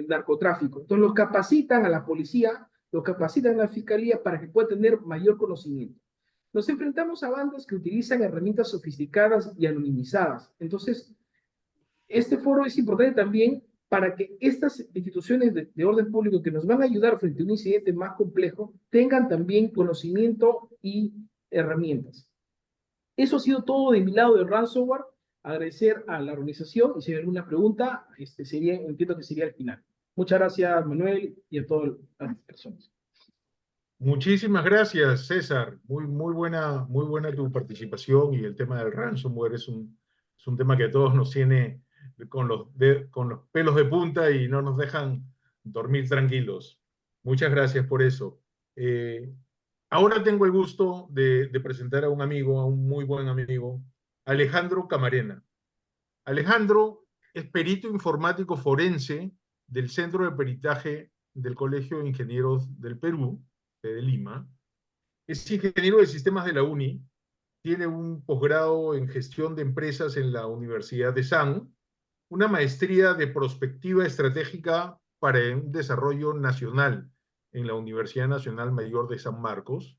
narcotráfico. Entonces los capacitan a la policía, los capacitan a la fiscalía para que pueda tener mayor conocimiento. Nos enfrentamos a bandas que utilizan herramientas sofisticadas y anonimizadas. Entonces, este foro es importante también para que estas instituciones de orden público que nos van a ayudar frente a un incidente más complejo tengan también conocimiento y herramientas. Eso ha sido todo de mi lado de ransomware. Agradecer a la organización, y si hay alguna pregunta, entiendo que sería al final. Muchas gracias, Manuel, y a todas las personas. Muchísimas gracias, César. Muy buena tu participación, y el tema del ransomware es un tema que a todos nos tiene con los pelos de punta y no nos dejan dormir tranquilos. Muchas gracias por eso. Ahora tengo el gusto de presentar a un amigo, a un muy buen amigo, Alejandro Camarena. Alejandro es perito informático forense del Centro de Peritaje del Colegio de Ingenieros del Perú, de Lima, Es ingeniero de sistemas de la UNI, tiene un posgrado en gestión de empresas en la Universidad de San, una maestría de prospectiva estratégica para un desarrollo nacional en la Universidad Nacional Mayor de San Marcos.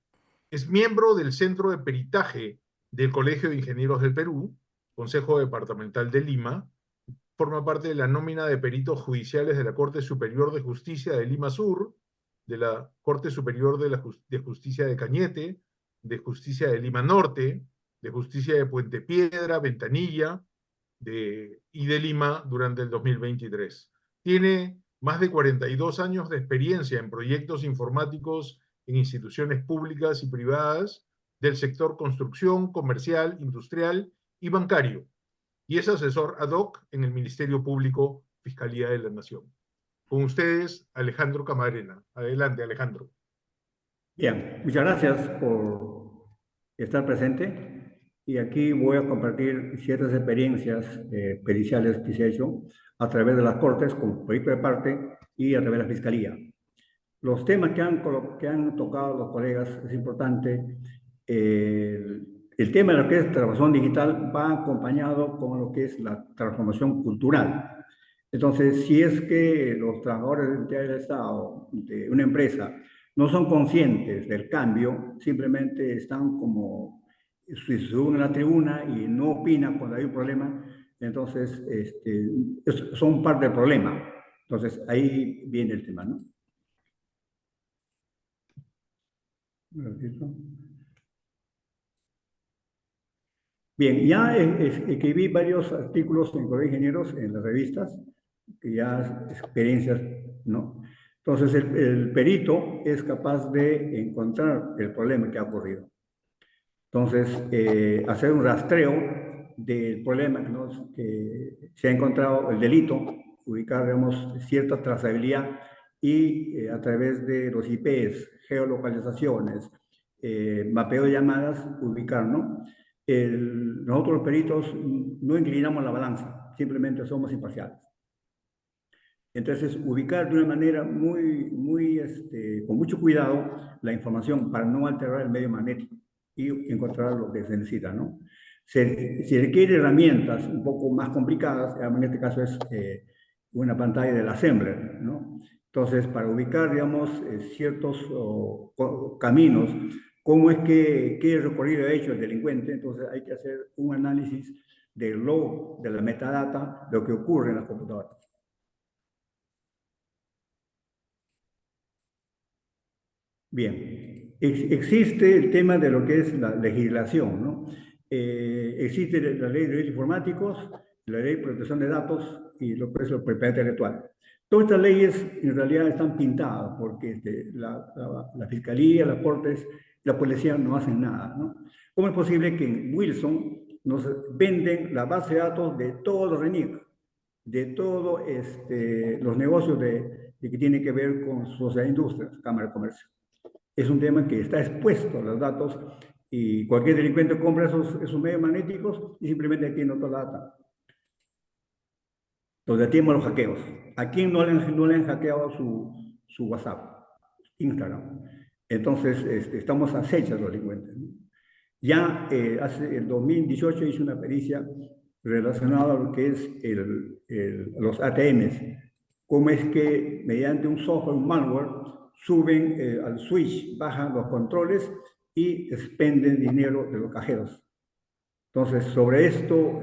Es miembro del Centro de Peritaje del Colegio de Ingenieros del Perú, Consejo Departamental de Lima. Forma parte de la nómina de peritos judiciales de la Corte Superior de Justicia de Lima Sur, de la Corte Superior de Justicia de Cañete, de Justicia de Lima Norte, de Justicia de Puente Piedra, Ventanilla, y de Lima durante el 2023. Tiene más de 42 años de experiencia en proyectos informáticos en instituciones públicas y privadas del sector construcción, comercial, industrial y bancario, y es asesor ad hoc en el Ministerio Público, Fiscalía de la Nación. Con ustedes, Alejandro Camarena. Adelante, Alejandro. Bien, muchas gracias por estar presente. Y aquí voy a compartir ciertas experiencias periciales que se han hecho a través de las Cortes, como proyecto de parte, y a través de la Fiscalía. Los temas que han tocado los colegas es importante. El tema de lo que es transformación digital va acompañado con lo que es la transformación cultural. Entonces, si es que los trabajadores del Estado, de una empresa, no son conscientes del cambio, simplemente están como, se suben a la tribuna y no opinan cuando hay un problema, entonces son parte del problema. Entonces, ahí viene el tema, ¿no? Bien, ya escribí varios artículos en Colegio de Ingenieros en las revistas, que ya experiencias, ¿no? Entonces, el perito es capaz de encontrar el problema que ha ocurrido. Entonces, hacer un rastreo del problema que se ha encontrado, el delito, ubicar, digamos, cierta trazabilidad y a través de los IPs, geolocalizaciones, mapeo de llamadas, ubicar, ¿no? Nosotros los peritos no inclinamos la balanza, simplemente somos imparciales. Entonces, ubicar de una manera con mucho cuidado la información para no alterar el medio magnético y encontrar lo que se necesita, ¿no? Si requiere herramientas un poco más complicadas, en este caso es una pantalla del assembler, ¿no? Entonces, para ubicar, digamos, ciertos caminos, cómo es que qué recorrido ha hecho el delincuente, entonces hay que hacer un análisis del log, de la metadata, de lo que ocurre en las computadoras. Bien, existe el tema de lo que es la legislación, ¿no? Existe la ley de delitos informáticos, la ley de protección de datos y lo que es la propiedad intelectual. Todas estas leyes en realidad están pintadas porque la Fiscalía, las Cortes, la Policía no hacen nada, ¿no? ¿Cómo es posible que en Wilson nos venden la base de datos de todos los RENIEC, de todos los negocios que tienen que ver con sociedad de industrias, Cámara de Comercio? Es un tema que está expuesto a los datos y cualquier delincuente compra esos medios magnéticos y simplemente tiene toda la data. Entonces, tenemos los hackeos. ¿A quién no le han hackeado su WhatsApp, Instagram? Entonces, estamos acechas los delincuentes, ¿no? Ya hace el 2018 hice una pericia relacionada a lo que es los ATMs. Cómo es que mediante un software, un malware, suben al switch, bajan los controles y expenden dinero de los cajeros. Entonces, sobre esto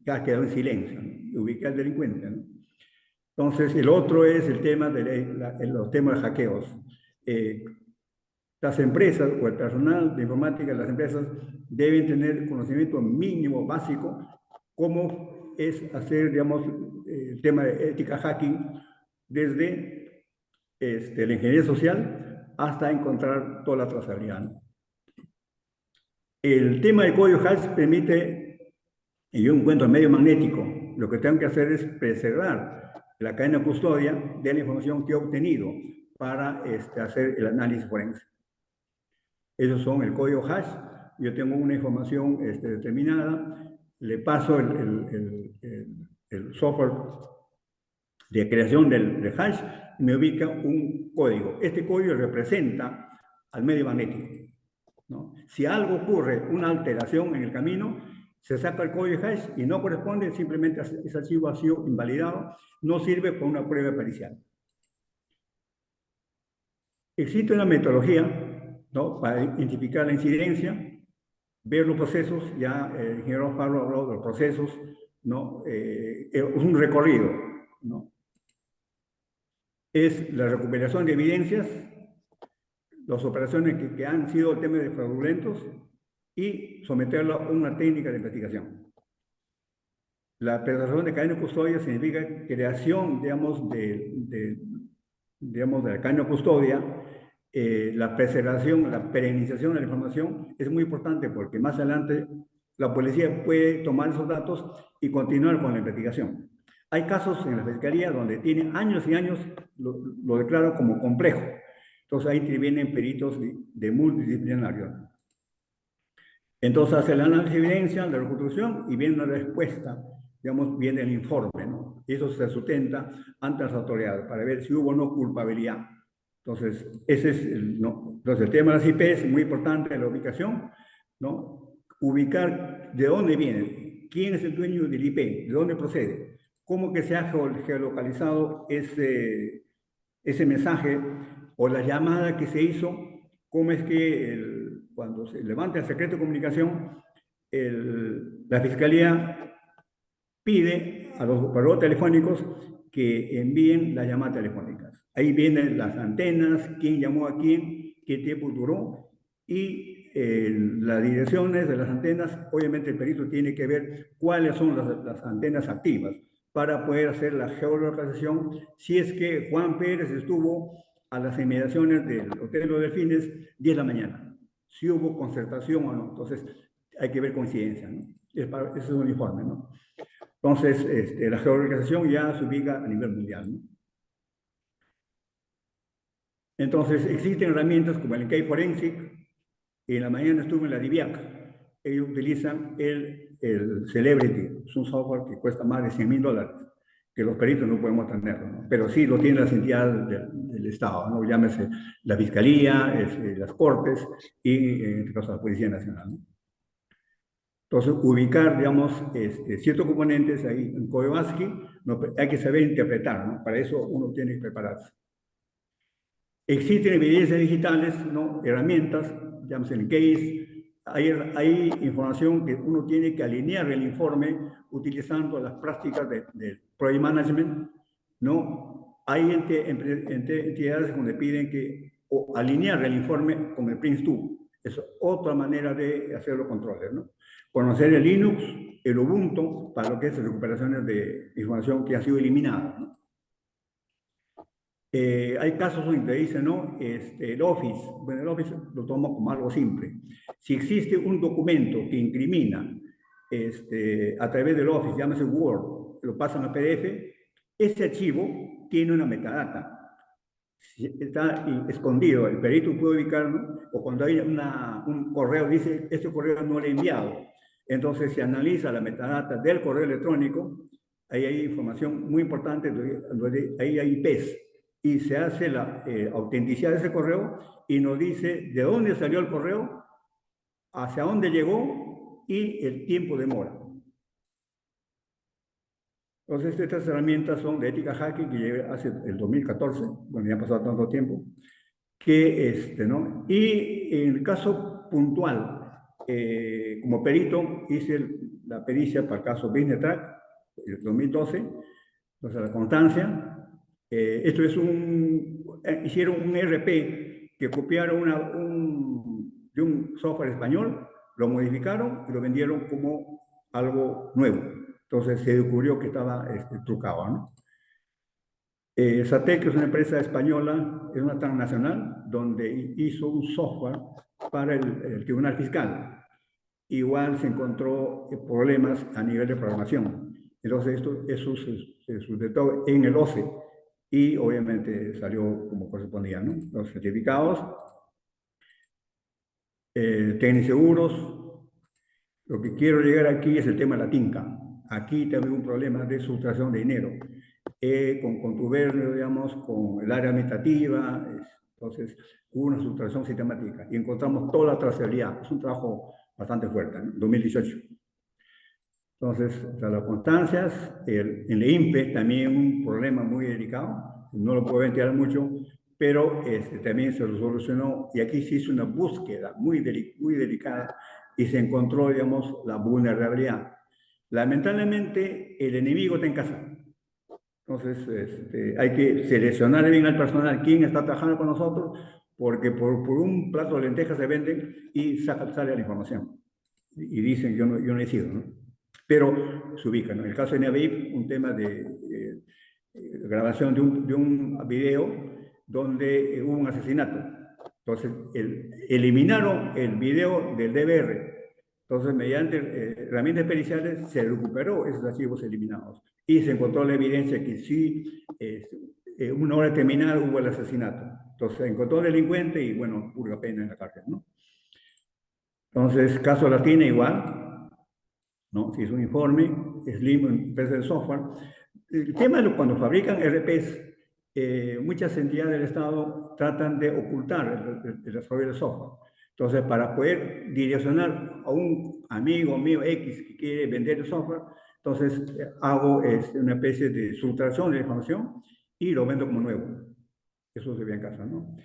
ya quedó en silencio, ¿no? Ubica al delincuente, ¿no? Entonces, el otro es el tema de los temas de hackeos. Las empresas o el personal de informática de las empresas deben tener conocimiento mínimo básico, cómo es hacer, digamos, el tema de ética hacking desde la ingeniería social hasta encontrar toda la trazabilidad, ¿no? El tema del código hash permite, y yo encuentro el medio magnético, lo que tengo que hacer es preservar la cadena de custodia de la información que he obtenido para hacer el análisis forense. Esos son el código hash. Yo tengo una información determinada, le paso el software de creación del hash y me ubica un código. Este código representa al medio magnético, ¿no? Si algo ocurre, una alteración en el camino, se saca el código hash y no corresponde, simplemente ese archivo ha sido invalidado, no sirve para una prueba pericial. Existe una metodología, ¿no?, para identificar la incidencia, ver los procesos. Ya el ingeniero Pablo habló de los procesos, ¿no? Es un recorrido, ¿no? Es la recuperación de evidencias, las operaciones que han sido temas de fraudulentos y someterlo a una técnica de investigación. La preservación de cadena de custodia significa creación, digamos, de la cadena de custodia. La preservación, la perenización de la información es muy importante porque más adelante la policía puede tomar esos datos y continuar con la investigación. Hay casos en la Fiscalía donde tienen años y años, lo declaran como complejo. Entonces ahí intervienen peritos de multidisciplinario. Entonces hace el análisis de evidencia, la reconstrucción y viene una respuesta, digamos, viene el informe, ¿no? Y eso se sustenta ante las autoridades para ver si hubo o no culpabilidad. Entonces, ese es ¿no? Entonces, el tema de las IP es muy importante, la ubicación, ¿no? Ubicar de dónde viene, quién es el dueño del IP, de dónde procede, cómo que se ha geolocalizado ese mensaje o la llamada que se hizo, cómo es que cuando se levanta el secreto de comunicación, la Fiscalía pide a los operadores telefónicos que envíen las llamadas telefónicas. Ahí vienen las antenas, quién llamó a quién, qué tiempo duró, y las direcciones de las antenas. Obviamente el perito tiene que ver cuáles son las antenas activas para poder hacer la geolocalización si es que Juan Pérez estuvo a las inmediaciones del Hotel Los Delfines 10 de la mañana, si hubo concertación o no. Entonces hay que ver coincidencia, ¿no? Ese es un informe, ¿no? Entonces, la geolocalización ya se ubica a nivel mundial, ¿no? Entonces, existen herramientas como el Key Forensic, y en la mañana estuve en la DIVIAC. Ellos utilizan el Celebrity, es un software que cuesta más de $100,000, que los peritos no podemos tenerlo, ¿no? Pero sí lo tienen las entidades del Estado, ¿no? Llámese la Fiscalía, las Cortes y, en este caso, la Policía Nacional, ¿no? Entonces, ubicar, digamos, ciertos componentes ahí en código ASCII, no, hay que saber interpretar, ¿no? Para eso uno tiene que prepararse. Existen evidencias digitales, ¿no? Herramientas, llámese el case. Hay información que uno tiene que alinear el informe utilizando las prácticas de Project Management, ¿no? Hay entidades donde piden que alinear el informe con el Prince2. Es otra manera de hacer los controles, ¿no? Conocer el Linux, el Ubuntu, para lo que es recuperaciones de información que ha sido eliminada, ¿no? Hay casos donde dicen, ¿no? El Office, bueno, el Office lo tomo como algo simple. Si existe un documento que incrimina a través del Office, llámese Word, lo pasan a PDF, ese archivo tiene una metadata. Si está escondido, el perito puede ubicarlo, o cuando hay un correo, dice, este correo no lo he enviado. Entonces se analiza la metadata del correo electrónico, ahí hay información muy importante, ahí hay IPs, y se hace la autenticidad de ese correo y nos dice de dónde salió el correo, hacia dónde llegó y el tiempo de mora. Entonces, estas herramientas son de ética hacking que llegué hace el 2014, bueno, ya ha pasado tanto tiempo, que ¿no? Y en el caso puntual, como perito, hice la pericia para el caso Business Track, el 2012, entonces la constancia. Esto es hicieron un ERP que copiaron de un software español, lo modificaron y lo vendieron como algo nuevo. Entonces se descubrió que estaba trucado, ¿no? Satec es una empresa española, es una transnacional, donde hizo un software para el Tribunal Fiscal. Igual se encontró problemas a nivel de programación. Entonces eso se sustentó en el OCE y obviamente salió como correspondía, ¿no? Los certificados, técnicos seguros. Lo que quiero llegar aquí es el tema de la tinca. Aquí también un problema de sustracción de dinero, con contubernio, digamos, con el área administrativa, Entonces, hubo una sustracción sistemática y encontramos toda la trazabilidad. Es un trabajo bastante fuerte, ¿no? 2018. Entonces, las constancias, en el INPE también un problema muy delicado, no lo puedo ventilar mucho, pero también se lo solucionó y aquí se hizo una búsqueda muy delicada y se encontró, digamos, la vulnerabilidad. Lamentablemente, el enemigo está en casa. Entonces, hay que seleccionar bien al personal, quién está trabajando con nosotros, porque por un plato de lentejas se venden y sale la información. Y dicen, yo no he sido, ¿no? Pero se ubican, ¿no? En el caso de NAVEIP, un tema de grabación de un video donde hubo un asesinato. Entonces, eliminaron el video del DVR. Entonces, mediante herramientas periciales, se recuperó esos archivos eliminados. Y se encontró la evidencia que sí, una hora determinada hubo el asesinato. Entonces, se encontró el delincuente y, bueno, purga pena en la cárcel, ¿no? Entonces, caso Latina igual, ¿no? Si es un informe, Slim, empresa de software. El tema de cuando fabrican RPs, muchas entidades del Estado tratan de ocultar el desarrollo de software. Entonces, para poder direccionar a un amigo mío X que quiere vender el software, entonces hago una especie de sustracción de la información y lo vendo como nuevo. Eso se ve en casa, ¿no?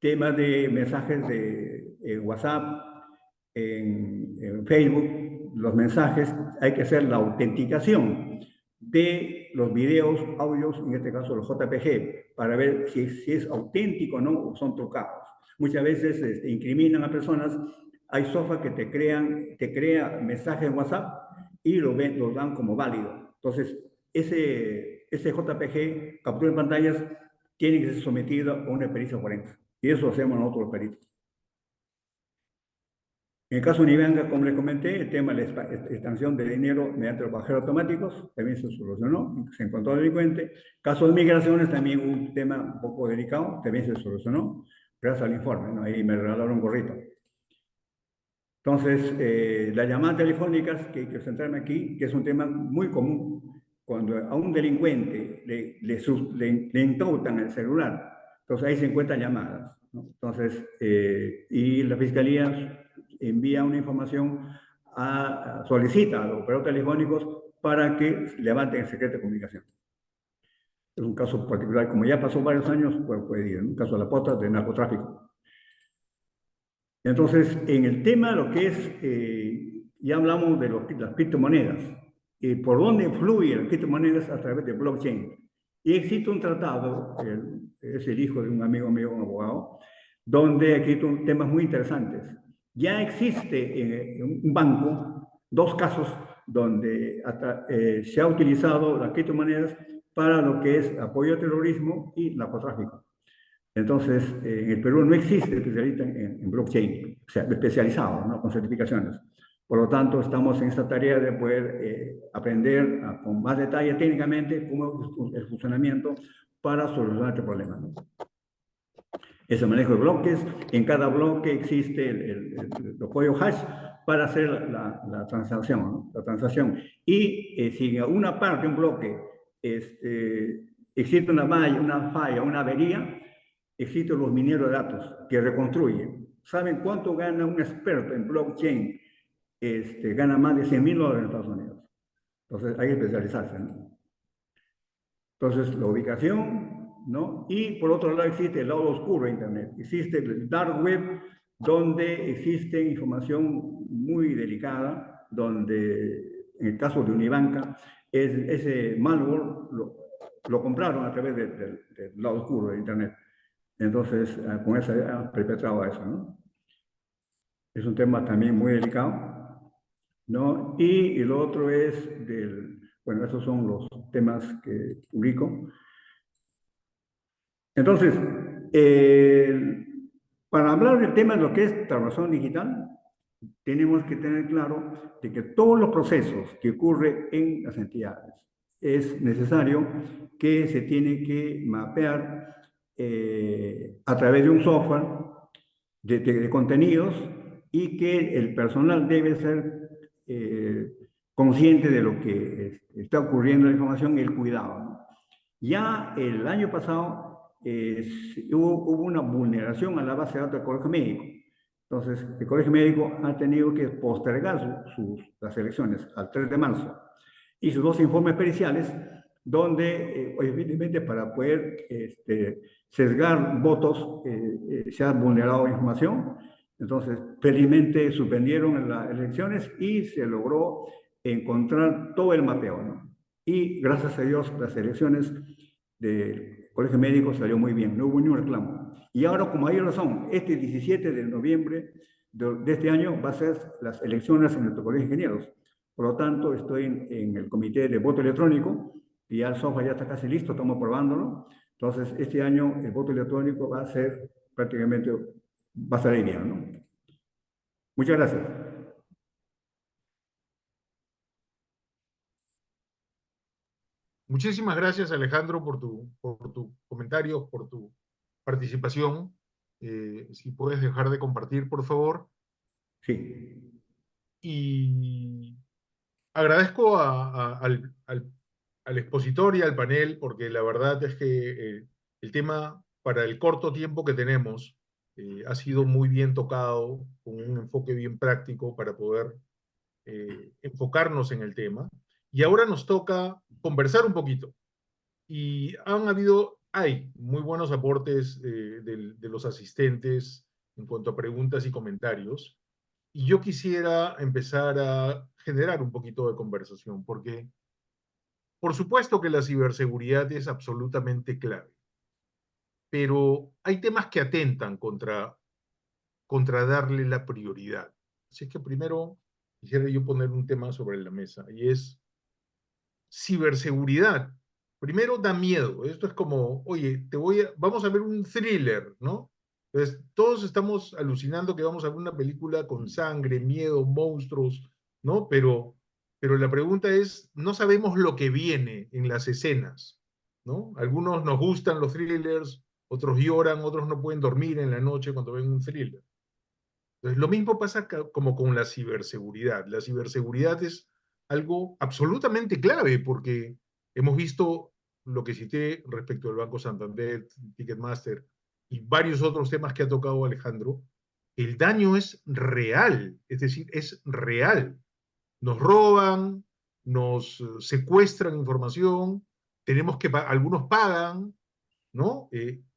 Tema de mensajes de WhatsApp, en Facebook, los mensajes, hay que hacer la autenticación de los videos, audios, en este caso los JPG, para ver si es auténtico o no, o son trucados. Muchas veces incriminan a personas, hay software que te crea mensajes en WhatsApp y los dan como válido. Entonces, ese JPG, captura de pantallas, tiene que ser sometido a una pericia forense. Y eso hacemos nosotros los peritos. En el caso de Unibanca, como les comenté, el tema de la extracción de dinero mediante los cajeros automáticos también se solucionó, se encontró el delincuente. Caso de migraciones, también un tema un poco delicado, también se solucionó, gracias al informe, ¿no? Ahí me regalaron un gorrito. Entonces, las llamadas telefónicas, que hay que centrarme aquí, que es un tema muy común, cuando a un delincuente le incautan el celular, entonces ahí se encuentran llamadas, ¿no? Entonces, y la Fiscalía envía una información, solicita a los operadores telefónicos para que levanten el secreto de comunicación. Es un caso particular, como ya pasó varios años, pues puede ir, un caso de la pota de narcotráfico. Entonces, en el tema de lo que es, ya hablamos de las criptomonedas, por dónde fluyen las criptomonedas a través de blockchain. Y existe un tratado, es el hijo de un amigo mío, un abogado, donde existen temas muy interesantes. Ya existe en un banco 2 casos donde se ha utilizado las criptomonedas para lo que es apoyo al terrorismo y narcotráfico. Entonces, en el Perú no existe especialista en blockchain, o sea, especializado, ¿no? Con certificaciones. Por lo tanto, estamos en esta tarea de poder aprender con más detalle técnicamente cómo es el funcionamiento para solucionar este problema, ¿no? Ese manejo de bloques, en cada bloque existe el código hash para hacer la transacción, ¿no? La transacción. Y si en una parte de un bloque existe una falla, una avería, existen los mineros de datos que reconstruyen. ¿Saben cuánto gana un experto en blockchain? Gana más de $100.000 en Estados Unidos. Entonces hay que especializarse, ¿no? Entonces la ubicación, ¿no? Y por otro lado existe el lado oscuro de Internet. Existe el dark web, donde existe información muy delicada, donde en el caso de Unibanca, ese malware lo compraron a través del lado oscuro de Internet. Entonces, con eso ha perpetrado eso, ¿no? Es un tema también muy delicado, ¿no? Y lo otro es bueno, esos son los temas que publico. Entonces, para hablar del tema de lo que es transformación digital, tenemos que tener claro de que todos los procesos que ocurren en las entidades es necesario que se tiene que mapear a través de un software de contenidos y que el personal debe ser consciente de lo que está ocurriendo en la información y el cuidado, ¿no? Ya el año pasado hubo una vulneración a la base de datos del Colegio Médico. Entonces, el Colegio Médico ha tenido que postergar las elecciones al 3 de marzo. Hizo 2 informes periciales donde, evidentemente, para poder sesgar votos, se ha vulnerado información. Entonces, felizmente suspendieron las elecciones y se logró encontrar todo el mapeo, ¿no? Y gracias a Dios, las elecciones del Colegio Médico salió muy bien, no hubo ni un reclamo. Y ahora, como hay razón, este 17 de noviembre de este año va a ser las elecciones en nuestro Colegio de Ingenieros. Por lo tanto, estoy en el comité de voto electrónico y ya el software ya está casi listo, estamos probándolo. Entonces, este año el voto electrónico va a ser prácticamente, va a salir bien, ¿no? Muchas gracias. Muchísimas gracias, Alejandro, por tu comentario, por tu participación. Si puedes dejar de compartir, por favor. Sí. Y agradezco al expositor y al panel, porque la verdad es que el tema, para el corto tiempo que tenemos, ha sido muy bien tocado, con un enfoque bien práctico para poder enfocarnos en el tema. Y ahora nos toca conversar un poquito. Y hay muy buenos aportes de los asistentes en cuanto a preguntas y comentarios. Y yo quisiera empezar a generar un poquito de conversación, porque por supuesto que la ciberseguridad es absolutamente clave, pero hay temas que atentan contra darle la prioridad. Así es que primero quisiera yo poner un tema sobre la mesa, y es ciberseguridad. Primero da miedo. Esto es como, oye, vamos a ver un thriller, ¿no? Entonces, todos estamos alucinando que vamos a ver una película con sangre, miedo, monstruos, ¿no? Pero la pregunta es, no sabemos lo que viene en las escenas, ¿no? Algunos nos gustan los thrillers, otros lloran, otros no pueden dormir en la noche cuando ven un thriller. Entonces, lo mismo pasa como con la ciberseguridad. La ciberseguridad es algo absolutamente clave, porque hemos visto lo que cité respecto al Banco Santander, Ticketmaster y varios otros temas que ha tocado Alejandro. El daño es real, es decir, es real. Nos roban, nos secuestran información, algunos pagan, ¿no?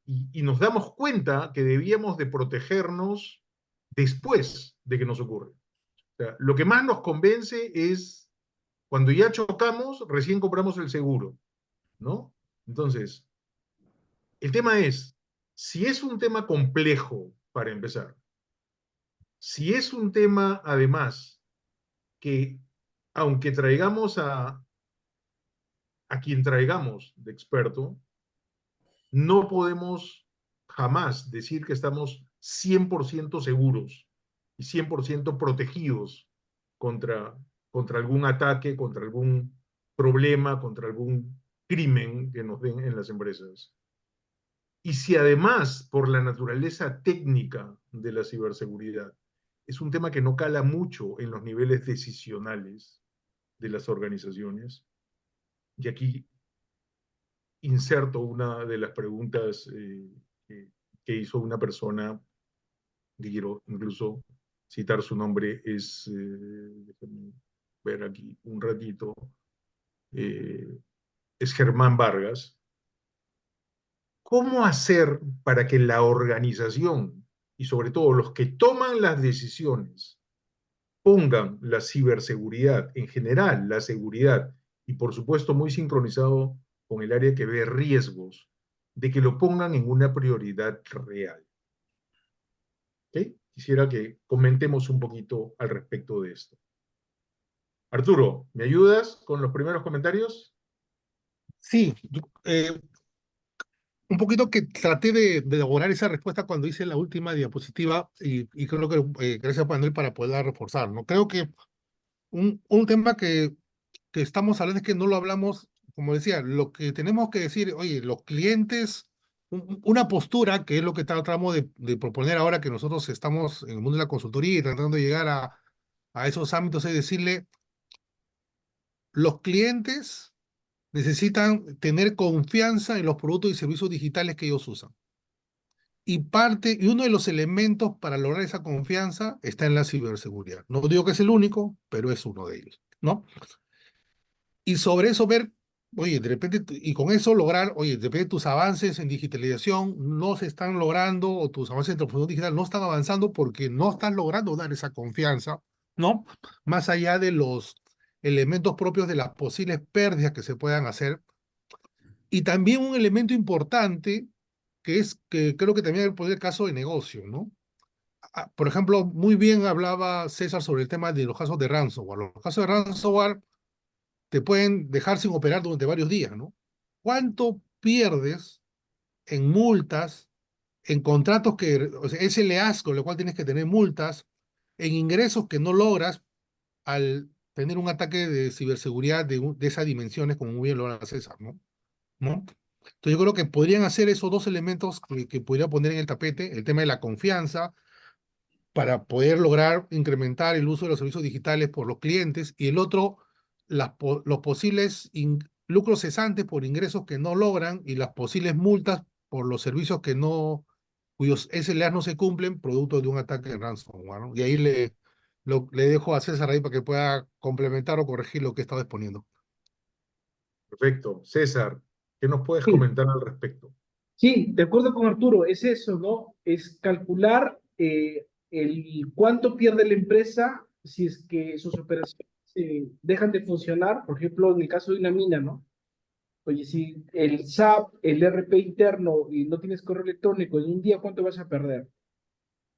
Y nos damos cuenta que debíamos de protegernos después de que nos ocurre. O sea, lo que más nos convence es cuando ya chocamos, recién compramos el seguro, ¿no? Entonces, el tema es, si es un tema complejo, para empezar, si es un tema, además, que aunque traigamos a quien traigamos de experto, no podemos jamás decir que estamos 100% seguros y 100% protegidos contra algún ataque, contra algún problema, contra algún crimen que nos den en las empresas. Y si además, por la naturaleza técnica de la ciberseguridad, es un tema que no cala mucho en los niveles decisionales de las organizaciones, y aquí inserto una de las preguntas que hizo una persona, que quiero incluso citar su nombre, déjenme ver aquí un ratito, es Germán Vargas. ¿Cómo hacer para que la organización y sobre todo los que toman las decisiones pongan la ciberseguridad en general, la seguridad, y por supuesto muy sincronizado con el área que ve riesgos, de que lo pongan en una prioridad real? ¿Okay? Quisiera que comentemos un poquito al respecto de esto. Arturo, ¿me ayudas con los primeros comentarios? Sí, un poquito que traté de elaborar esa respuesta cuando hice la última diapositiva y creo que gracias a Manuel para poderla reforzar, ¿no? Creo que un tema que estamos hablando es que no lo hablamos, como decía, lo que tenemos que decir, oye, los clientes, una postura, que es lo que tratamos de proponer ahora que nosotros estamos en el mundo de la consultoría y tratando de llegar a esos ámbitos, es decirle, los clientes necesitan tener confianza en los productos y servicios digitales que ellos usan. Y uno de los elementos para lograr esa confianza está en la ciberseguridad. No digo que es el único, pero es uno de ellos, ¿no? Y sobre eso ver, oye, de repente, y con eso lograr, oye, de repente tus avances en digitalización no se están logrando, o tus avances en transformación digital no están avanzando porque no estás logrando dar esa confianza, ¿no? Más allá de los elementos propios de las posibles pérdidas que se puedan hacer. Y también un elemento importante, que es que creo que también puede ser el caso de negocio, ¿no? Por ejemplo, muy bien hablaba César sobre el tema de los casos de ransomware. Los casos de ransomware te pueden dejar sin operar durante varios días, ¿no? ¿Cuánto pierdes en multas, en contratos que, o sea, SLAs con lo cual tienes que tener multas, en ingresos que no logras al tener un ataque de ciberseguridad de esas dimensiones, como muy bien lo habla César, ¿no? ¿No? Entonces yo creo que podrían hacer esos dos elementos que podría poner en el tapete, el tema de la confianza, para poder lograr incrementar el uso de los servicios digitales por los clientes, y el otro, los posibles lucros cesantes por ingresos que no logran y las posibles multas por los servicios cuyos SLAs no se cumplen, producto de un ataque de ransomware, ¿no? Y ahí le dejo a César ahí para que pueda complementar o corregir lo que he estado exponiendo. Perfecto. César, ¿qué nos puedes Sí, comentar al respecto? sí, de acuerdo con Arturo, es eso, ¿no? Es calcular el cuánto pierde la empresa si es que sus operaciones dejan de funcionar, por ejemplo, en el caso de una mina, ¿no? Oye, si el SAP, el RP interno y no tienes correo electrónico en un día, ¿cuánto vas a perder?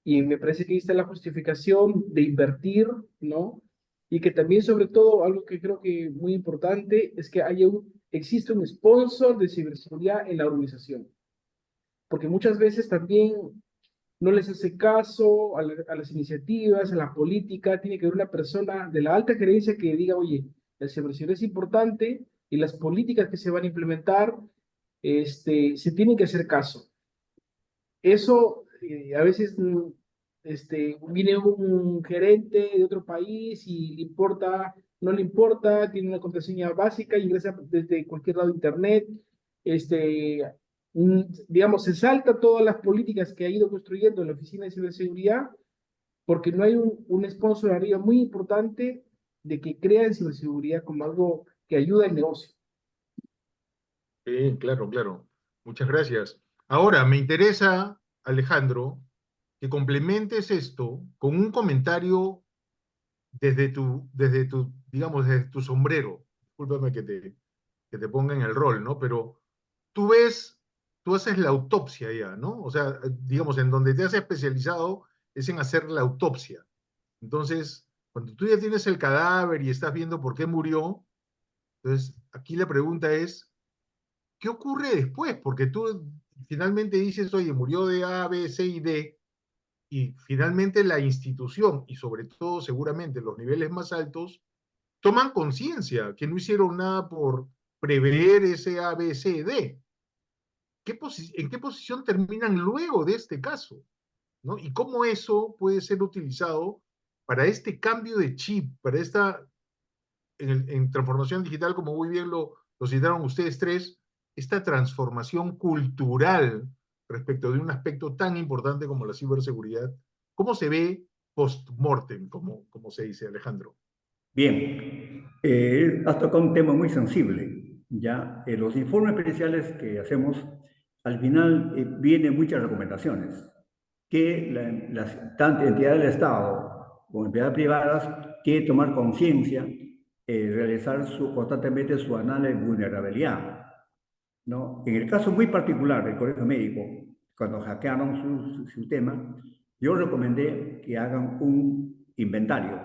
Y me parece que ahí está la justificación de invertir, ¿no? Y que también, sobre todo, algo que creo que muy importante es que existe un sponsor de ciberseguridad en la organización. Porque muchas veces también no les hace caso a las iniciativas, a la política. Tiene que haber una persona de la alta gerencia que diga, oye, la ciberseguridad es importante y las políticas que se van a implementar se tienen que hacer caso. Eso a veces viene un gerente de otro país y le importa, no le importa, tiene una contraseña básica, ingresa desde cualquier lado de internet, este, digamos, se salta todas las políticas que ha ido construyendo la Oficina de Ciberseguridad porque no hay un sponsor arriba muy importante de que crea en ciberseguridad como algo que ayuda al negocio. Sí, claro, claro. Muchas gracias. Ahora, me interesa, Alejandro, que complementes esto con un comentario digamos, desde tu sombrero. Discúlpame que te ponga en el rol, ¿no? Pero tú ves, tú haces la autopsia ya, ¿no? O sea, digamos, en donde te has especializado es en hacer la autopsia. Entonces, cuando tú ya tienes el cadáver y estás viendo por qué murió, entonces aquí la pregunta es, ¿qué ocurre después? Porque tú finalmente dices, oye, murió de A, B, C y D, y finalmente la institución, y sobre todo seguramente los niveles más altos, toman conciencia que no hicieron nada por prever ese A, B, C, D. ¿En qué posición terminan luego de este caso? ¿No? Y cómo eso puede ser utilizado para este cambio de chip, para esta, en transformación digital, como muy bien lo citaron ustedes tres, esta transformación cultural respecto de un aspecto tan importante como la ciberseguridad, ¿cómo se ve post-mortem, como se dice, Alejandro? Bien, has tocado un tema muy sensible. Ya, los informes periciales que hacemos, al final vienen muchas recomendaciones que las tanto entidades del Estado como entidades privadas quieren tomar conciencia, realizar constantemente su análisis de vulnerabilidad, ¿no? En el caso muy particular del Colegio Médico, cuando hackearon su sistema, yo recomendé que hagan un inventario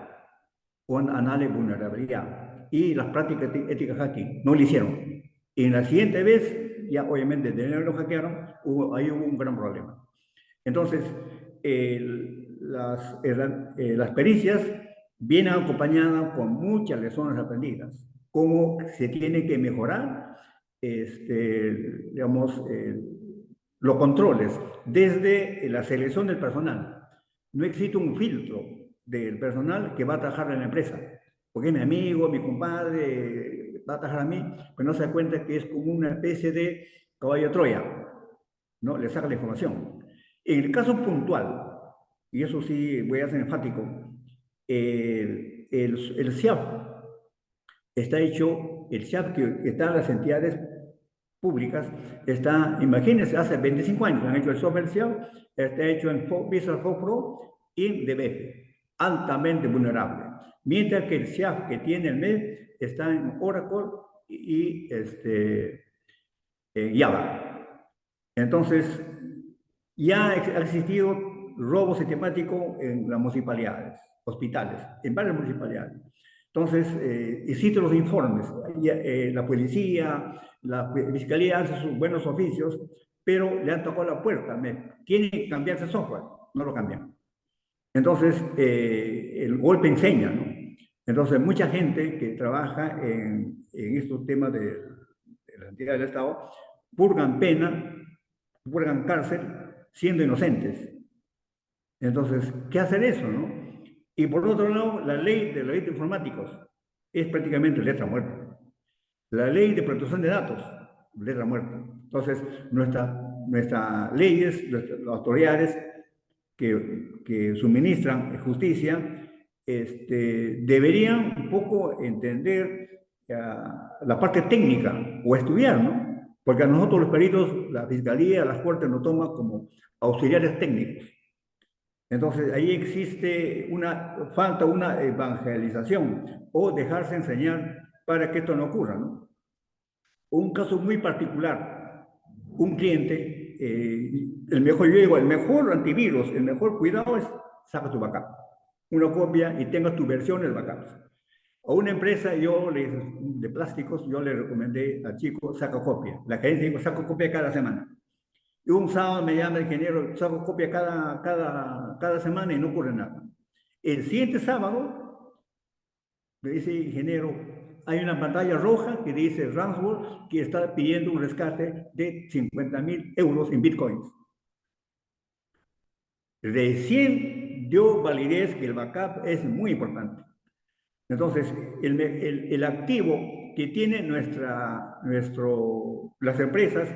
con análisis de vulnerabilidad y las prácticas éticas hacking. No lo hicieron. Y en la siguiente vez, ya obviamente de nuevo lo hackearon, ahí hubo un gran problema. Entonces, las pericias vienen acompañadas con muchas lecciones aprendidas. Cómo se tiene que mejorar, digamos, los controles desde la selección del personal. No existe un filtro del personal que va a trabajar en la empresa, porque es mi amigo, mi compadre, va a atajar a mí, pero no se da cuenta que es como una especie de caballo de Troya, ¿no? Le saca la información. En el caso puntual, y eso sí voy a ser enfático, el SIAP está hecho, el SIAP que está en las entidades públicas, está, imagínense, hace 25 años han hecho el software SIAP, está hecho en Visual Code Pro y en DBF, altamente vulnerable. Mientras que el SIAP que tiene el MED está en Oracle y Java. Entonces, ya ha existido robo sistemático en las municipalidades, hospitales, en varias municipalidades. Entonces, existen los informes, la policía, la fiscalía hace sus buenos oficios, pero le han tocado la puerta, tienen que cambiarse el software, no lo cambian. Entonces, el golpe enseña, ¿no? Entonces, mucha gente que trabaja en estos temas de la entidad del Estado, purgan pena, purgan cárcel, siendo inocentes. Entonces, ¿qué hacer eso, no? Y por otro lado, la ley de los delitos informáticos es prácticamente letra muerta. La ley de protección de datos, letra muerta. Entonces, nuestras leyes, las autoridades que suministran justicia, deberían un poco entender la parte técnica o estudiar, ¿no? Porque a nosotros los peritos, la fiscalía, las cortes nos toman como auxiliares técnicos. Entonces, ahí existe falta una evangelización o dejarse enseñar para que esto no ocurra, ¿no? Un caso muy particular, un cliente, yo digo, el mejor antivirus, el mejor cuidado es saca tu backup, una copia y tengas tu versión del backup. A una empresa de plásticos, yo le recomendé al chico, saca copia. La gerencia dijo, saco copia cada semana. Y un sábado me llama el ingeniero, saco copia cada semana y no ocurre nada. El siguiente sábado, me dice, ingeniero, hay una pantalla roja que dice ransomware que está pidiendo un rescate de 50.000 euros en bitcoins. Recién dio validez que el backup es muy importante. Entonces, el activo que tienen las empresas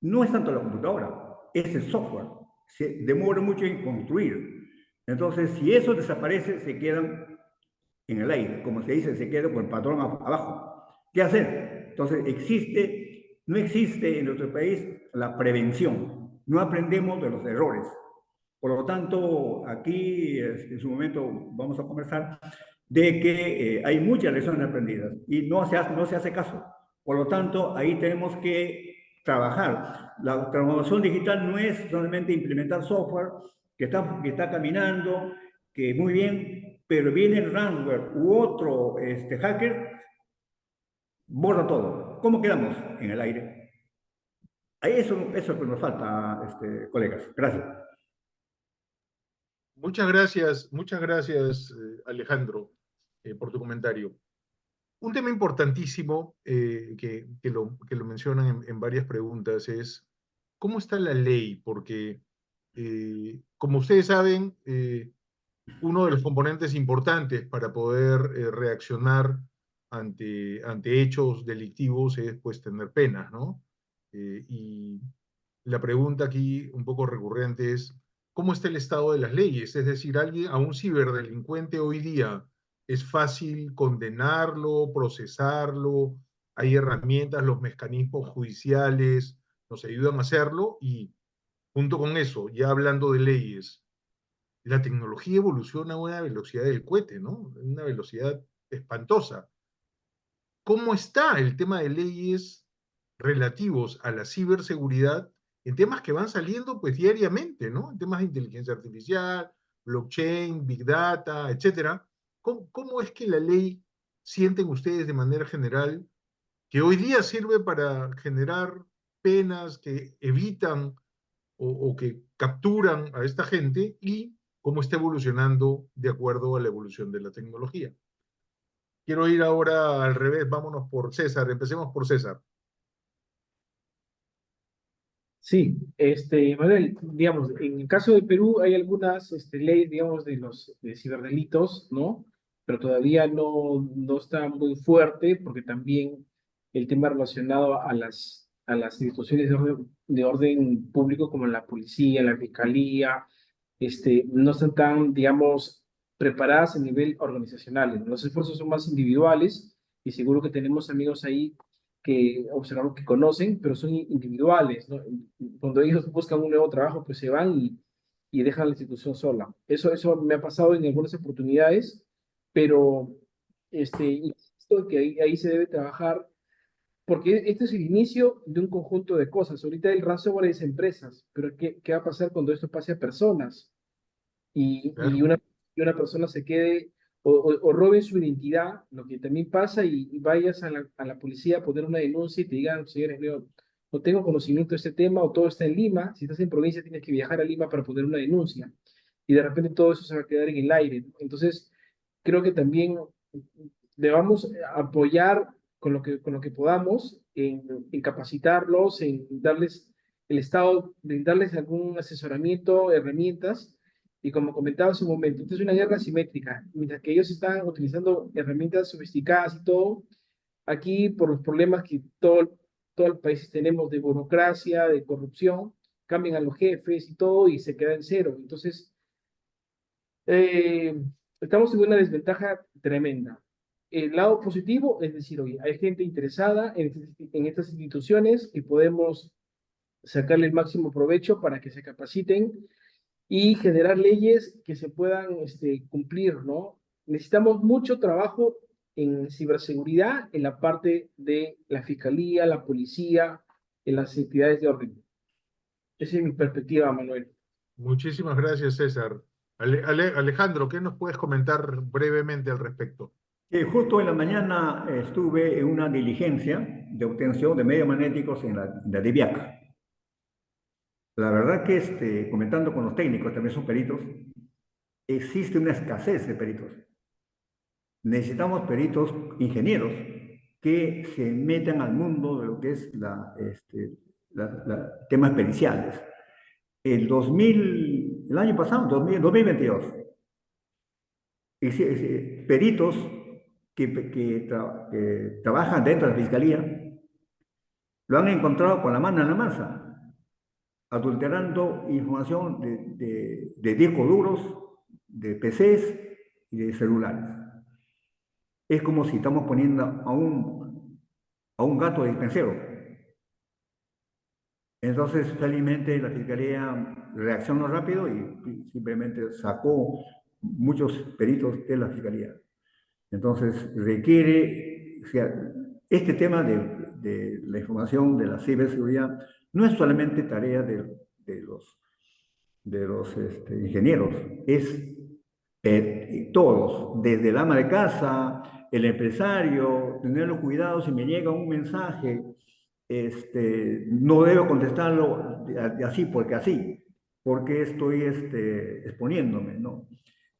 no es tanto la computadora, es el software. Se demora mucho en construir. Entonces, si eso desaparece, se quedan en el aire, como se dice, se queda con el patrón abajo. ¿Qué hacer? Entonces, no existe en nuestro país la prevención. No aprendemos de los errores. Por lo tanto, aquí en su momento vamos a conversar de que hay muchas lecciones aprendidas y no se hace caso. Por lo tanto, ahí tenemos que trabajar. La transformación digital no es solamente implementar software que está caminando, que muy bien, pero viene el ransomware u otro hacker, borra todo. ¿Cómo quedamos? En el aire. Eso es lo que nos falta, colegas. Gracias. Muchas gracias, Alejandro, por tu comentario. Un tema importantísimo que lo mencionan en varias preguntas es ¿cómo está la ley? Porque, como ustedes saben, uno de los componentes importantes para poder reaccionar ante hechos delictivos es pues tener penas, ¿no? Y la pregunta aquí un poco recurrente es ¿cómo está el estado de las leyes? Es decir, a un ciberdelincuente hoy día es fácil condenarlo, procesarlo, hay herramientas, los mecanismos judiciales nos ayudan a hacerlo y junto con eso, ya hablando de leyes, la tecnología evoluciona a una velocidad del cohete, ¿no? Una velocidad espantosa. ¿Cómo está el tema de leyes relativos a la ciberseguridad en temas que van saliendo pues diariamente, ¿no? En temas de inteligencia artificial, blockchain, big data, etcétera. ¿Cómo es que la ley sienten ustedes de manera general que hoy día sirve para generar penas que evitan o que capturan a esta gente y cómo está evolucionando de acuerdo a la evolución de la tecnología? Quiero ir ahora al revés, vámonos por César, empecemos por César. Sí, Manuel, digamos, en el caso de Perú hay algunas leyes, digamos, de los ciberdelitos, ¿no? pero todavía no está muy fuerte porque también el tema relacionado a las instituciones de orden público como la policía, la fiscalía, no están tan, digamos, preparadas a nivel organizacional. Los esfuerzos son más individuales y seguro que tenemos amigos ahí que observamos que conocen, pero son individuales, ¿no? Cuando ellos buscan un nuevo trabajo, pues se van y dejan la institución sola. Eso me ha pasado en algunas oportunidades, pero insisto que ahí se debe trabajar, porque este es el inicio de un conjunto de cosas. Ahorita el ransomware es empresas, pero ¿qué va a pasar cuando esto pase a personas? Y, y, Claro. una, y una persona se quede o robe su identidad, lo que también pasa, y vayas a la policía a poner una denuncia y te digan, señores, no tengo conocimiento de este tema o todo está en Lima. Si estás en provincia tienes que viajar a Lima para poner una denuncia. Y de repente todo eso se va a quedar en el aire, ¿no? Entonces, creo que también debamos apoyar con lo que podamos en capacitarlos, en darles el Estado, brindarles algún asesoramiento, herramientas. Y como comentaba hace un momento, esta es una guerra asimétrica. Mientras que ellos están utilizando herramientas sofisticadas y todo, aquí por los problemas que todo el país tenemos de burocracia, de corrupción, cambian a los jefes y todo y se queda en cero. Entonces, eh, estamos en una desventaja tremenda. El lado positivo es decir, oye, hay gente interesada en estas instituciones que podemos sacarle el máximo provecho para que se capaciten y generar leyes que se puedan cumplir, ¿no? Necesitamos mucho trabajo en ciberseguridad en la parte de la fiscalía, la policía, en las entidades de orden. Esa es mi perspectiva, Manuel. Muchísimas gracias, César. Alejandro, ¿qué nos puedes comentar brevemente al respecto? Justo en la mañana estuve en una diligencia de obtención de medios magnéticos en la DIVIAC. La verdad que comentando con los técnicos, también son peritos, existe una escasez de peritos. Necesitamos peritos, ingenieros, que se metan al mundo de lo que es temas periciales. El año pasado, 2022, peritos que trabajan dentro de la fiscalía lo han encontrado con la mano en la masa, adulterando información de discos duros, de PCs y de celulares. Es como si estamos poniendo a un gato de dispensero. Entonces, felizmente, la Fiscalía reaccionó rápido y simplemente sacó muchos peritos de la Fiscalía. Entonces, requiere, o sea, este tema de la información, de la ciberseguridad, no es solamente tarea de los ingenieros, es todos, desde el ama de casa, el empresario, tener los cuidados si me llega un mensaje, no debo contestarlo así porque estoy exponiéndome, ¿no?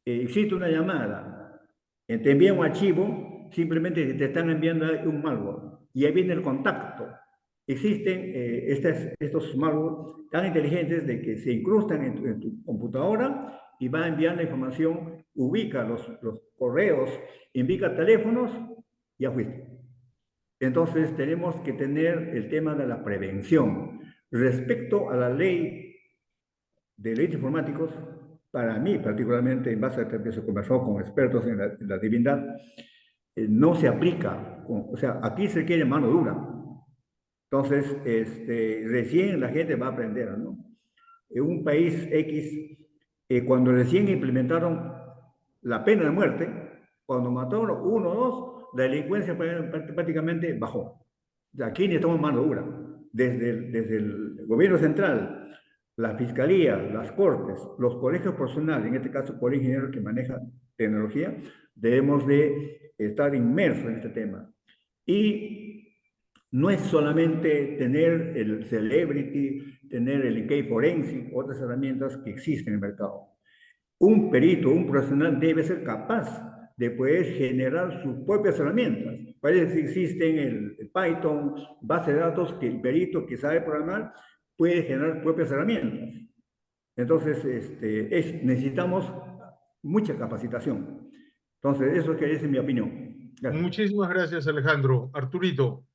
Existe una llamada, te envía un archivo, simplemente te están enviando un malware y ahí viene el contacto. Existen estos malware tan inteligentes de que se incrustan en tu computadora y va a enviar la información, ubica los correos, indica teléfonos y ya fuiste. Entonces tenemos que tener el tema de la prevención. Respecto a la ley de delitos informáticos, para mí particularmente, en base a que se conversó con expertos en la divindad, no se aplica. O sea, aquí se quiere mano dura. Entonces, recién la gente va a aprender, ¿no? En un país X, cuando recién implementaron la pena de muerte, cuando mataron uno o dos, la delincuencia prácticamente bajó. Aquí necesitamos mano dura. Desde el gobierno central, la fiscalía, las cortes, los colegios profesionales, en este caso por ingenieros que manejan tecnología, debemos de estar inmersos en este tema. Y no es solamente tener el Celebrity, tener el IK Forensic, otras herramientas que existen en el mercado. Un perito, un profesional debe ser capaz de poder generar sus propias herramientas. Para eso existen el Python, base de datos, que el perito que sabe programar puede generar propias herramientas. Entonces, necesitamos mucha capacitación. Entonces, esa es mi opinión. Gracias. Muchísimas gracias, Alejandro. Arturito.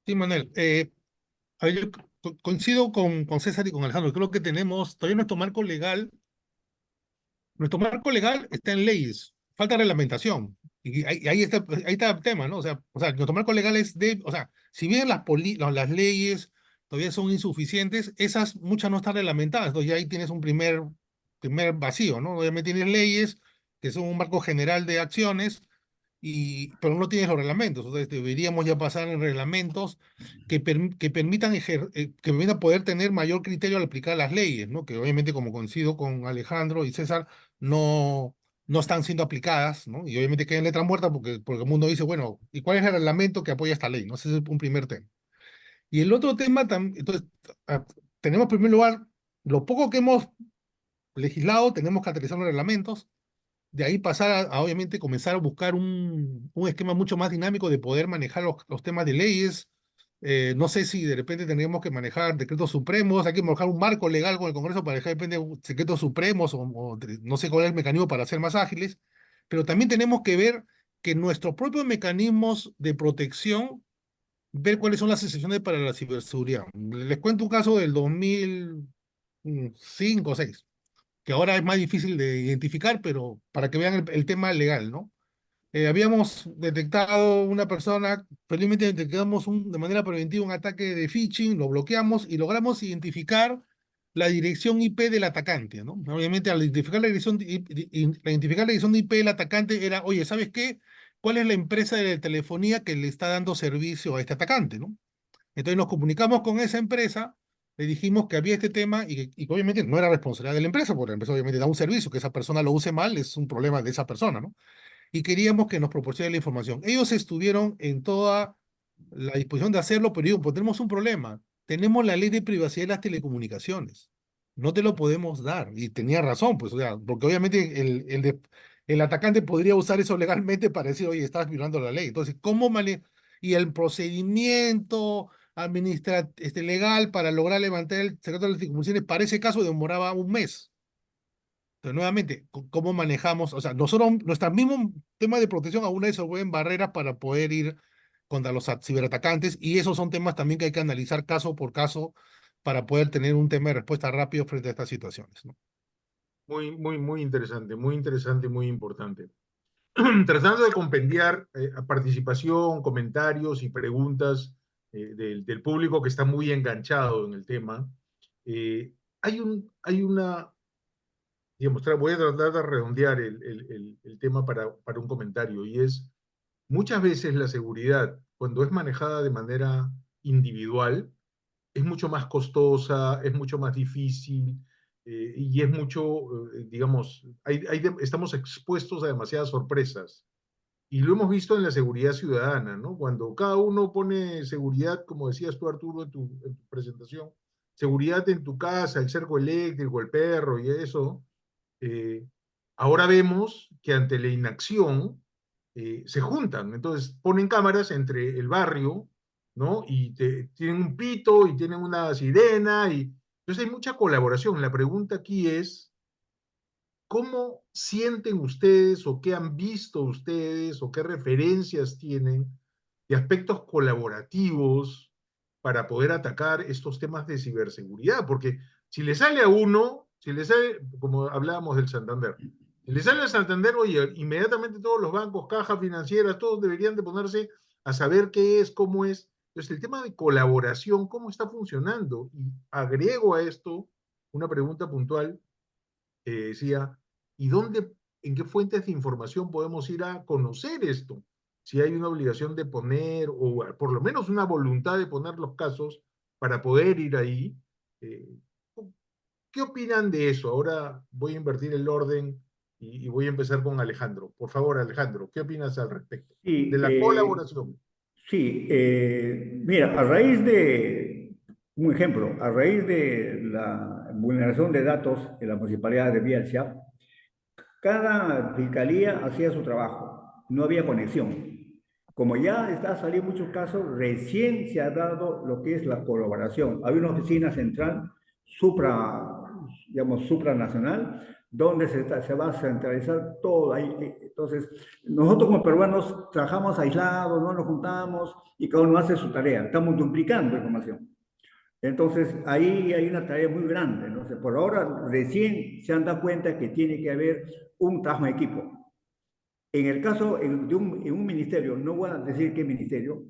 Sí, Manuel. A ver, yo coincido con César y con Alejandro. Creo que tenemos todavía nuestro marco legal está en leyes, falta reglamentación. Y ahí está el tema, ¿no? O sea, nuestro marco legal o sea, si bien las leyes todavía son insuficientes, esas muchas no están reglamentadas. Entonces ya ahí tienes un primer vacío, ¿no? Obviamente tienes leyes que son un marco general de acciones, pero no tienes los reglamentos. Entonces deberíamos ya pasar en reglamentos que permitan poder tener mayor criterio al aplicar las leyes, ¿no? Que obviamente, como coincido con Alejandro y César, no están siendo aplicadas, ¿no? Y obviamente quedan letra muerta porque el mundo dice, bueno, ¿y cuál es el reglamento que apoya esta ley? ¿No? Ese es un primer tema. Y el otro tema, entonces, tenemos en primer lugar, lo poco que hemos legislado, tenemos que aterrizar los reglamentos, de ahí pasar obviamente, comenzar a buscar un esquema mucho más dinámico de poder manejar los temas de leyes. No sé si de repente tendríamos que manejar decretos supremos, hay que manejar un marco legal con el Congreso para dejar de repente decretos supremos no sé cuál es el mecanismo para ser más ágiles, pero también tenemos que ver que nuestros propios mecanismos de protección, ver cuáles son las excepciones para la ciberseguridad. Les cuento un caso del 2005 o 6 que ahora es más difícil de identificar, pero para que vean el tema legal, ¿no? Habíamos detectado una persona, felizmente detectamos de manera preventiva un ataque de phishing, lo bloqueamos y logramos identificar la dirección IP del atacante, ¿no? Obviamente al identificar la dirección de IP del atacante era, oye, ¿sabes qué? ¿Cuál es la empresa de telefonía que le está dando servicio a este atacante, ¿no? Entonces nos comunicamos con esa empresa, le dijimos que había este tema y que obviamente no era responsabilidad de la empresa, porque la empresa obviamente da un servicio, que esa persona lo use mal es un problema de esa persona, ¿no? Y queríamos que nos proporcione la información. Ellos estuvieron en toda la disposición de hacerlo, pero digo, pues tenemos un problema. Tenemos la ley de privacidad de las telecomunicaciones. No te lo podemos dar. Y tenía razón, pues, o sea, porque obviamente el atacante podría usar eso legalmente para decir, oye, estás violando la ley. Entonces, y el procedimiento legal para lograr levantar el secreto de las telecomunicaciones, para ese caso demoraba un mes. Pero nuevamente, ¿cómo manejamos? O sea, nuestro mismo tema de protección aún hay se vuelven barreras para poder ir contra los ciberatacantes y esos son temas también que hay que analizar caso por caso para poder tener un tema de respuesta rápido frente a estas situaciones, ¿no? Muy interesante, muy importante. Tratando de compendiar participación, comentarios y preguntas del público que está muy enganchado en el tema, eh, hay una, digamos, voy a tratar de redondear el tema para un comentario, y es, muchas veces la seguridad, cuando es manejada de manera individual, es mucho más costosa, es mucho más difícil y es mucho, digamos, estamos expuestos a demasiadas sorpresas. Y lo hemos visto en la seguridad ciudadana, ¿no? Cuando cada uno pone seguridad, como decías tú, Arturo, en tu presentación, seguridad en tu casa, el cerco eléctrico, el perro y eso, eh, ahora vemos que ante la inacción se juntan. Entonces ponen cámaras entre el barrio, ¿no? Y tienen un pito y tienen una sirena. Entonces hay mucha colaboración. La pregunta aquí es, ¿cómo sienten ustedes o qué han visto ustedes o qué referencias tienen de aspectos colaborativos para poder atacar estos temas de ciberseguridad? Porque si le sale a uno, si le sale, como hablábamos del Santander, si le sale al Santander, oye, inmediatamente todos los bancos, cajas financieras, todos deberían de ponerse a saber qué es, cómo es. Entonces, el tema de colaboración, ¿cómo está funcionando? Y agrego a esto una pregunta puntual decía, ¿y dónde, en qué fuentes de información podemos ir a conocer esto? Si hay una obligación de poner, o por lo menos una voluntad de poner los casos para poder ir ahí. Eh, ¿Qué opinan de eso? Ahora voy a invertir el orden y voy a empezar con Alejandro. Por favor, Alejandro, ¿qué opinas al respecto? De Y la colaboración. sí, mira, a raíz de, un ejemplo, a raíz de la vulneración de datos en la municipalidad de Bielsa, cada fiscalía hacía su trabajo, no había conexión. Como ya está saliendo muchos casos, recién se ha dado lo que es la colaboración. Hay una oficina central supra, digamos, supranacional, donde se va a centralizar todo ahí. Entonces, nosotros como peruanos trabajamos aislados, no nos juntamos y cada uno hace su tarea. Estamos duplicando información. Entonces, ahí hay una tarea muy grande. Entonces, por ahora, recién se han dado cuenta que tiene que haber un trabajo en equipo. En el caso de en un ministerio, no voy a decir qué ministerio,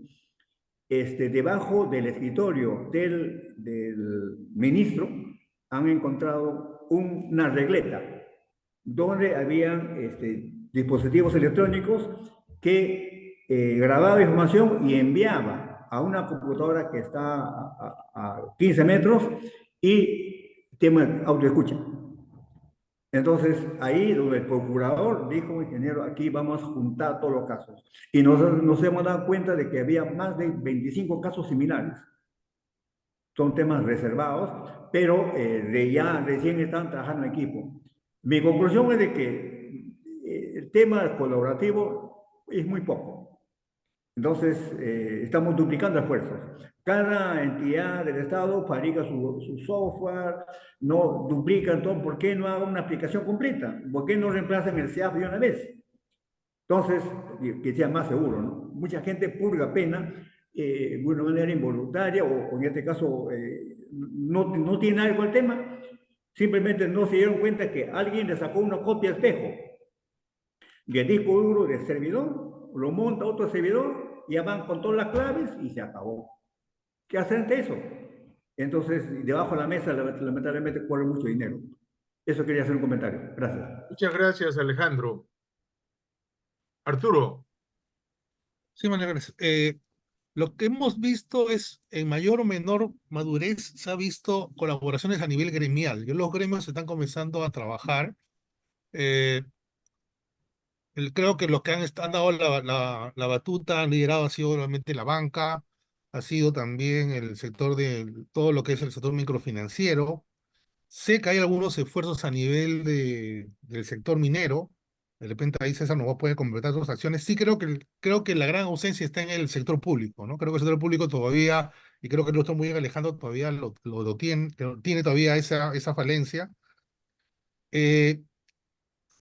debajo del escritorio del ministro han encontrado una regleta donde habían dispositivos electrónicos que grababa información y enviaba a una computadora que está a 15 metros y tema autoescucha. Entonces, ahí donde el procurador dijo, ingeniero, aquí vamos a juntar todos los casos. Y nos hemos dado cuenta de que había más de 25 casos similares. Son temas reservados, pero ya recién están trabajando en equipo. Mi conclusión es de que el tema colaborativo es muy poco. Entonces, estamos duplicando esfuerzos. Cada entidad del Estado fabrica su software, no duplican todo. ¿Por qué no hagan una aplicación completa? ¿Por qué no reemplazan el CEAF de una vez? Entonces, que sea más seguro, ¿no? Mucha gente purga pena de una manera involuntaria o en este caso no tiene algo el tema, simplemente no se dieron cuenta que alguien le sacó una copia espejo del disco duro del servidor, lo monta a otro servidor, ya van con todas las claves y se acabó. ¿Qué hacer ante eso? Entonces, debajo de la mesa, lamentablemente, corre mucho dinero. Eso quería hacer un comentario. Gracias. Muchas gracias, Alejandro. Arturo. Sí, Manuel, gracias. Lo que hemos visto es, en mayor o menor madurez, se ha visto colaboraciones a nivel gremial. Ya los gremios están comenzando a trabajar. Eh, Creo que los que han dado la batuta, han liderado, ha sido obviamente la banca, ha sido también el sector de todo lo que es el sector microfinanciero. Sé que hay algunos esfuerzos a nivel del sector minero. De repente ahí César nos va a poder completar otras acciones. Sí creo que la gran ausencia está en el sector público, ¿no? Creo que el sector público todavía, y creo que lo está muy bien Alejandro, todavía lo tiene todavía esa falencia. Eh,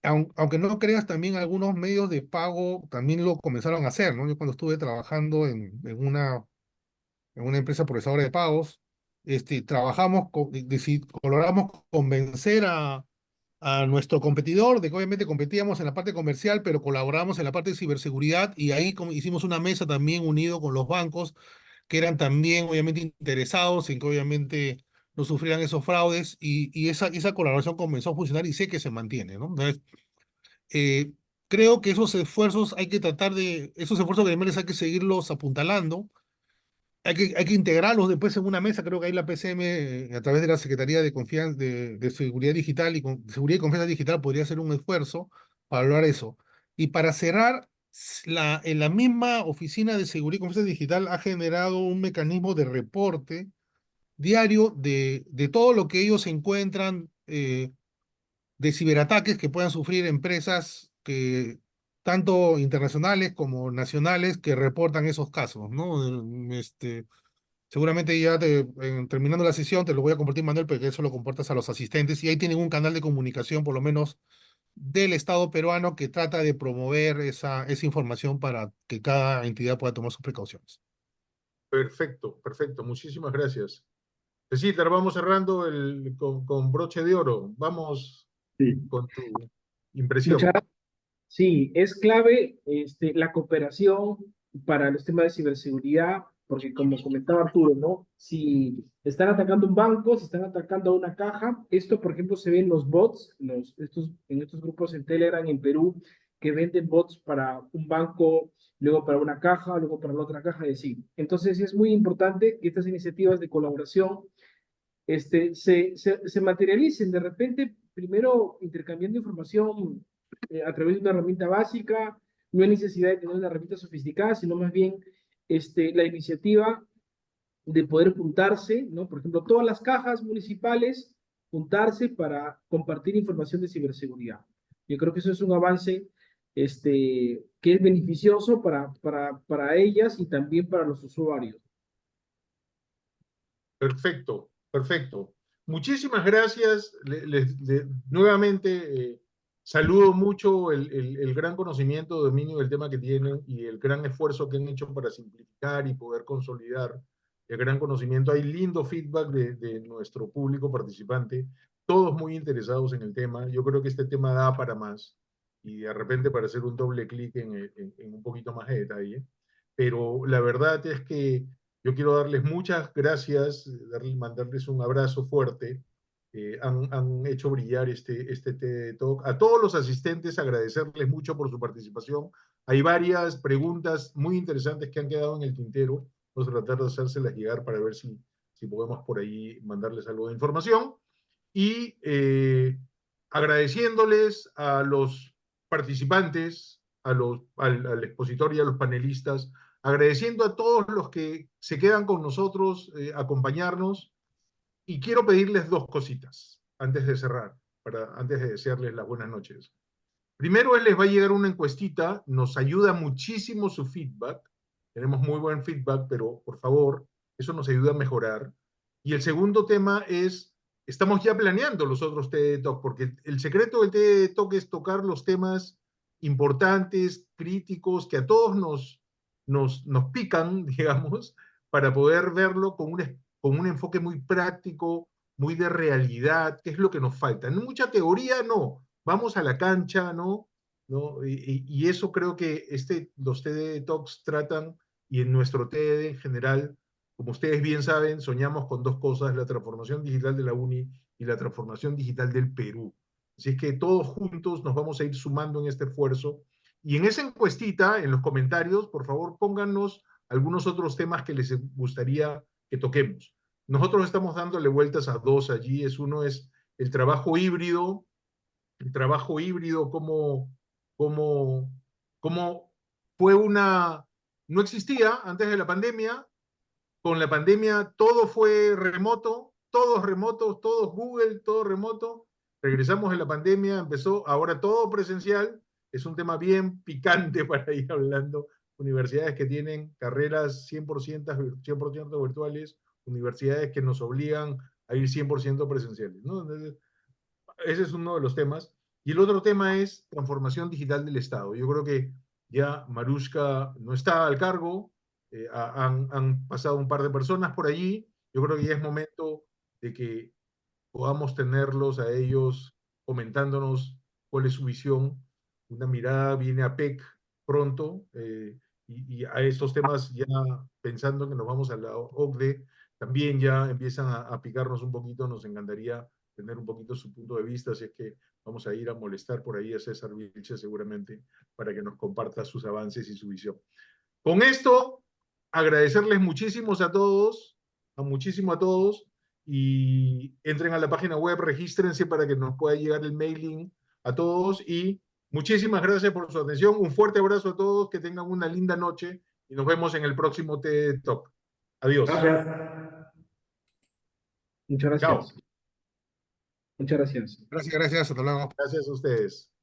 Aunque no creas, también algunos medios de pago también lo comenzaron a hacer, ¿no? Yo cuando estuve trabajando en una empresa procesadora de pagos, trabajamos, logramos convencer a nuestro competidor de que obviamente competíamos en la parte comercial, pero colaborábamos en la parte de ciberseguridad y ahí hicimos una mesa también unido con los bancos que eran también obviamente interesados en que obviamente no sufrieran esos fraudes y esa colaboración comenzó a funcionar y sé que se mantiene, ¿no? Entonces, eh, creo que esos esfuerzos hay que esos esfuerzos gremiales hay que seguirlos apuntalando, hay que integrarlos después en una mesa. Creo que ahí la PCM, a través de la Secretaría de Confianza, de Seguridad Digital y Seguridad y Confianza Digital, podría hacer un esfuerzo para lograr eso. Y para cerrar, en la misma Oficina de Seguridad y Confianza Digital ha generado un mecanismo de reporte diario de todo lo que ellos encuentran de ciberataques que puedan sufrir empresas tanto internacionales como nacionales que reportan esos casos, ¿no? Seguramente ya terminando la sesión te lo voy a compartir, Manuel, porque eso lo compartas a los asistentes y ahí tienen un canal de comunicación, por lo menos del Estado peruano, que trata de promover esa información para que cada entidad pueda tomar sus precauciones. Perfecto, perfecto. Muchísimas gracias. Cecilia, vamos cerrando con broche de oro. Vamos Sí. con tu impresión. Muchas gracias. Sí, es clave la cooperación para los temas de ciberseguridad, porque como comentaba Arturo, ¿no? Si están atacando un banco, si están atacando a una caja, esto, por ejemplo, se ve en los bots, en estos grupos en Telegram en Perú, que venden bots para un banco, luego para una caja, luego para la otra caja, es decir. Entonces, es muy importante que estas iniciativas de colaboración se materialicen de repente, primero intercambiando información a través de una herramienta básica. No hay necesidad de tener una herramienta sofisticada, sino más bien la iniciativa de poder juntarse, ¿no? Por ejemplo, todas las cajas municipales juntarse para compartir información de ciberseguridad. Yo creo que eso es un avance que es beneficioso para ellas y también para los usuarios. Perfecto, perfecto. muchísimas gracias. Nuevamente saludo mucho el gran conocimiento, dominio del tema que tienen y el gran esfuerzo que han hecho para simplificar y poder consolidar el gran conocimiento. Hay lindo feedback de nuestro público participante, todos muy interesados en el tema. Yo creo que este tema da para más y de repente para hacer un doble clic en un poquito más de detalle. Pero la verdad es que yo quiero darles muchas gracias, mandarles un abrazo fuerte. Han hecho brillar este TED Talk. A todos los asistentes, agradecerles mucho por su participación. Hay varias preguntas muy interesantes que han quedado en el tintero. Vamos a tratar de hacérselas llegar para ver si podemos por ahí mandarles algo de información. Y agradeciéndoles a los participantes, al expositor y a los panelistas, agradeciendo a todos los que se quedan con nosotros, acompañarnos, y quiero pedirles dos cositas antes de cerrar, antes de desearles las buenas noches. Primero, les va a llegar una encuestita, nos ayuda muchísimo su feedback, tenemos muy buen feedback, pero por favor, eso nos ayuda a mejorar. Y el segundo tema es, estamos ya planeando los otros TED Talk, porque el secreto del TED Talk es tocar los temas importantes, críticos, que a todos nos pican, digamos, para poder verlo con un enfoque muy práctico, muy de realidad, que es lo que nos falta. No mucha teoría, no. Vamos a la cancha, ¿no? Y eso creo que los TED Talks tratan, y en nuestro TED en general, como ustedes bien saben, soñamos con dos cosas: la transformación digital de la UNI y la transformación digital del Perú. Así es que todos juntos nos vamos a ir sumando en este esfuerzo. Y en esa encuestita, en los comentarios, por favor, pónganos algunos otros temas que les gustaría que toquemos. Nosotros estamos dándole vueltas a dos allí. Uno es el trabajo híbrido, como fue no existía antes de la pandemia. Con la pandemia todo fue remoto, todos remotos, todos Google, todo remoto. Regresamos de la pandemia, empezó ahora todo presencial. Es un tema bien picante para ir hablando. Universidades que tienen carreras 100% virtuales, universidades que nos obligan a ir 100% presenciales, ¿no? Entonces, ese es uno de los temas. Y el otro tema es transformación digital del Estado. Yo creo que ya Marushka no está al cargo, han pasado un par de personas por allí. Yo creo que ya es momento de que podamos tenerlos a ellos comentándonos cuál es su visión. Una mirada viene a PEC pronto, y a estos temas, ya pensando que nos vamos a la OCDE, también ya empiezan a picarnos un poquito. Nos encantaría tener un poquito su punto de vista, así es que vamos a ir a molestar por ahí a César Vilche seguramente para que nos comparta sus avances y su visión. Con esto, agradecerles muchísimo a todos, y entren a la página web, regístrense para que nos pueda llegar el mailing a todos, y muchísimas gracias por su atención. Un fuerte abrazo a todos, que tengan una linda noche y nos vemos en el próximo TED Talk. Adiós. Gracias. Muchas Chao. gracias. Muchas gracias. Gracias, hasta luego. Gracias a ustedes.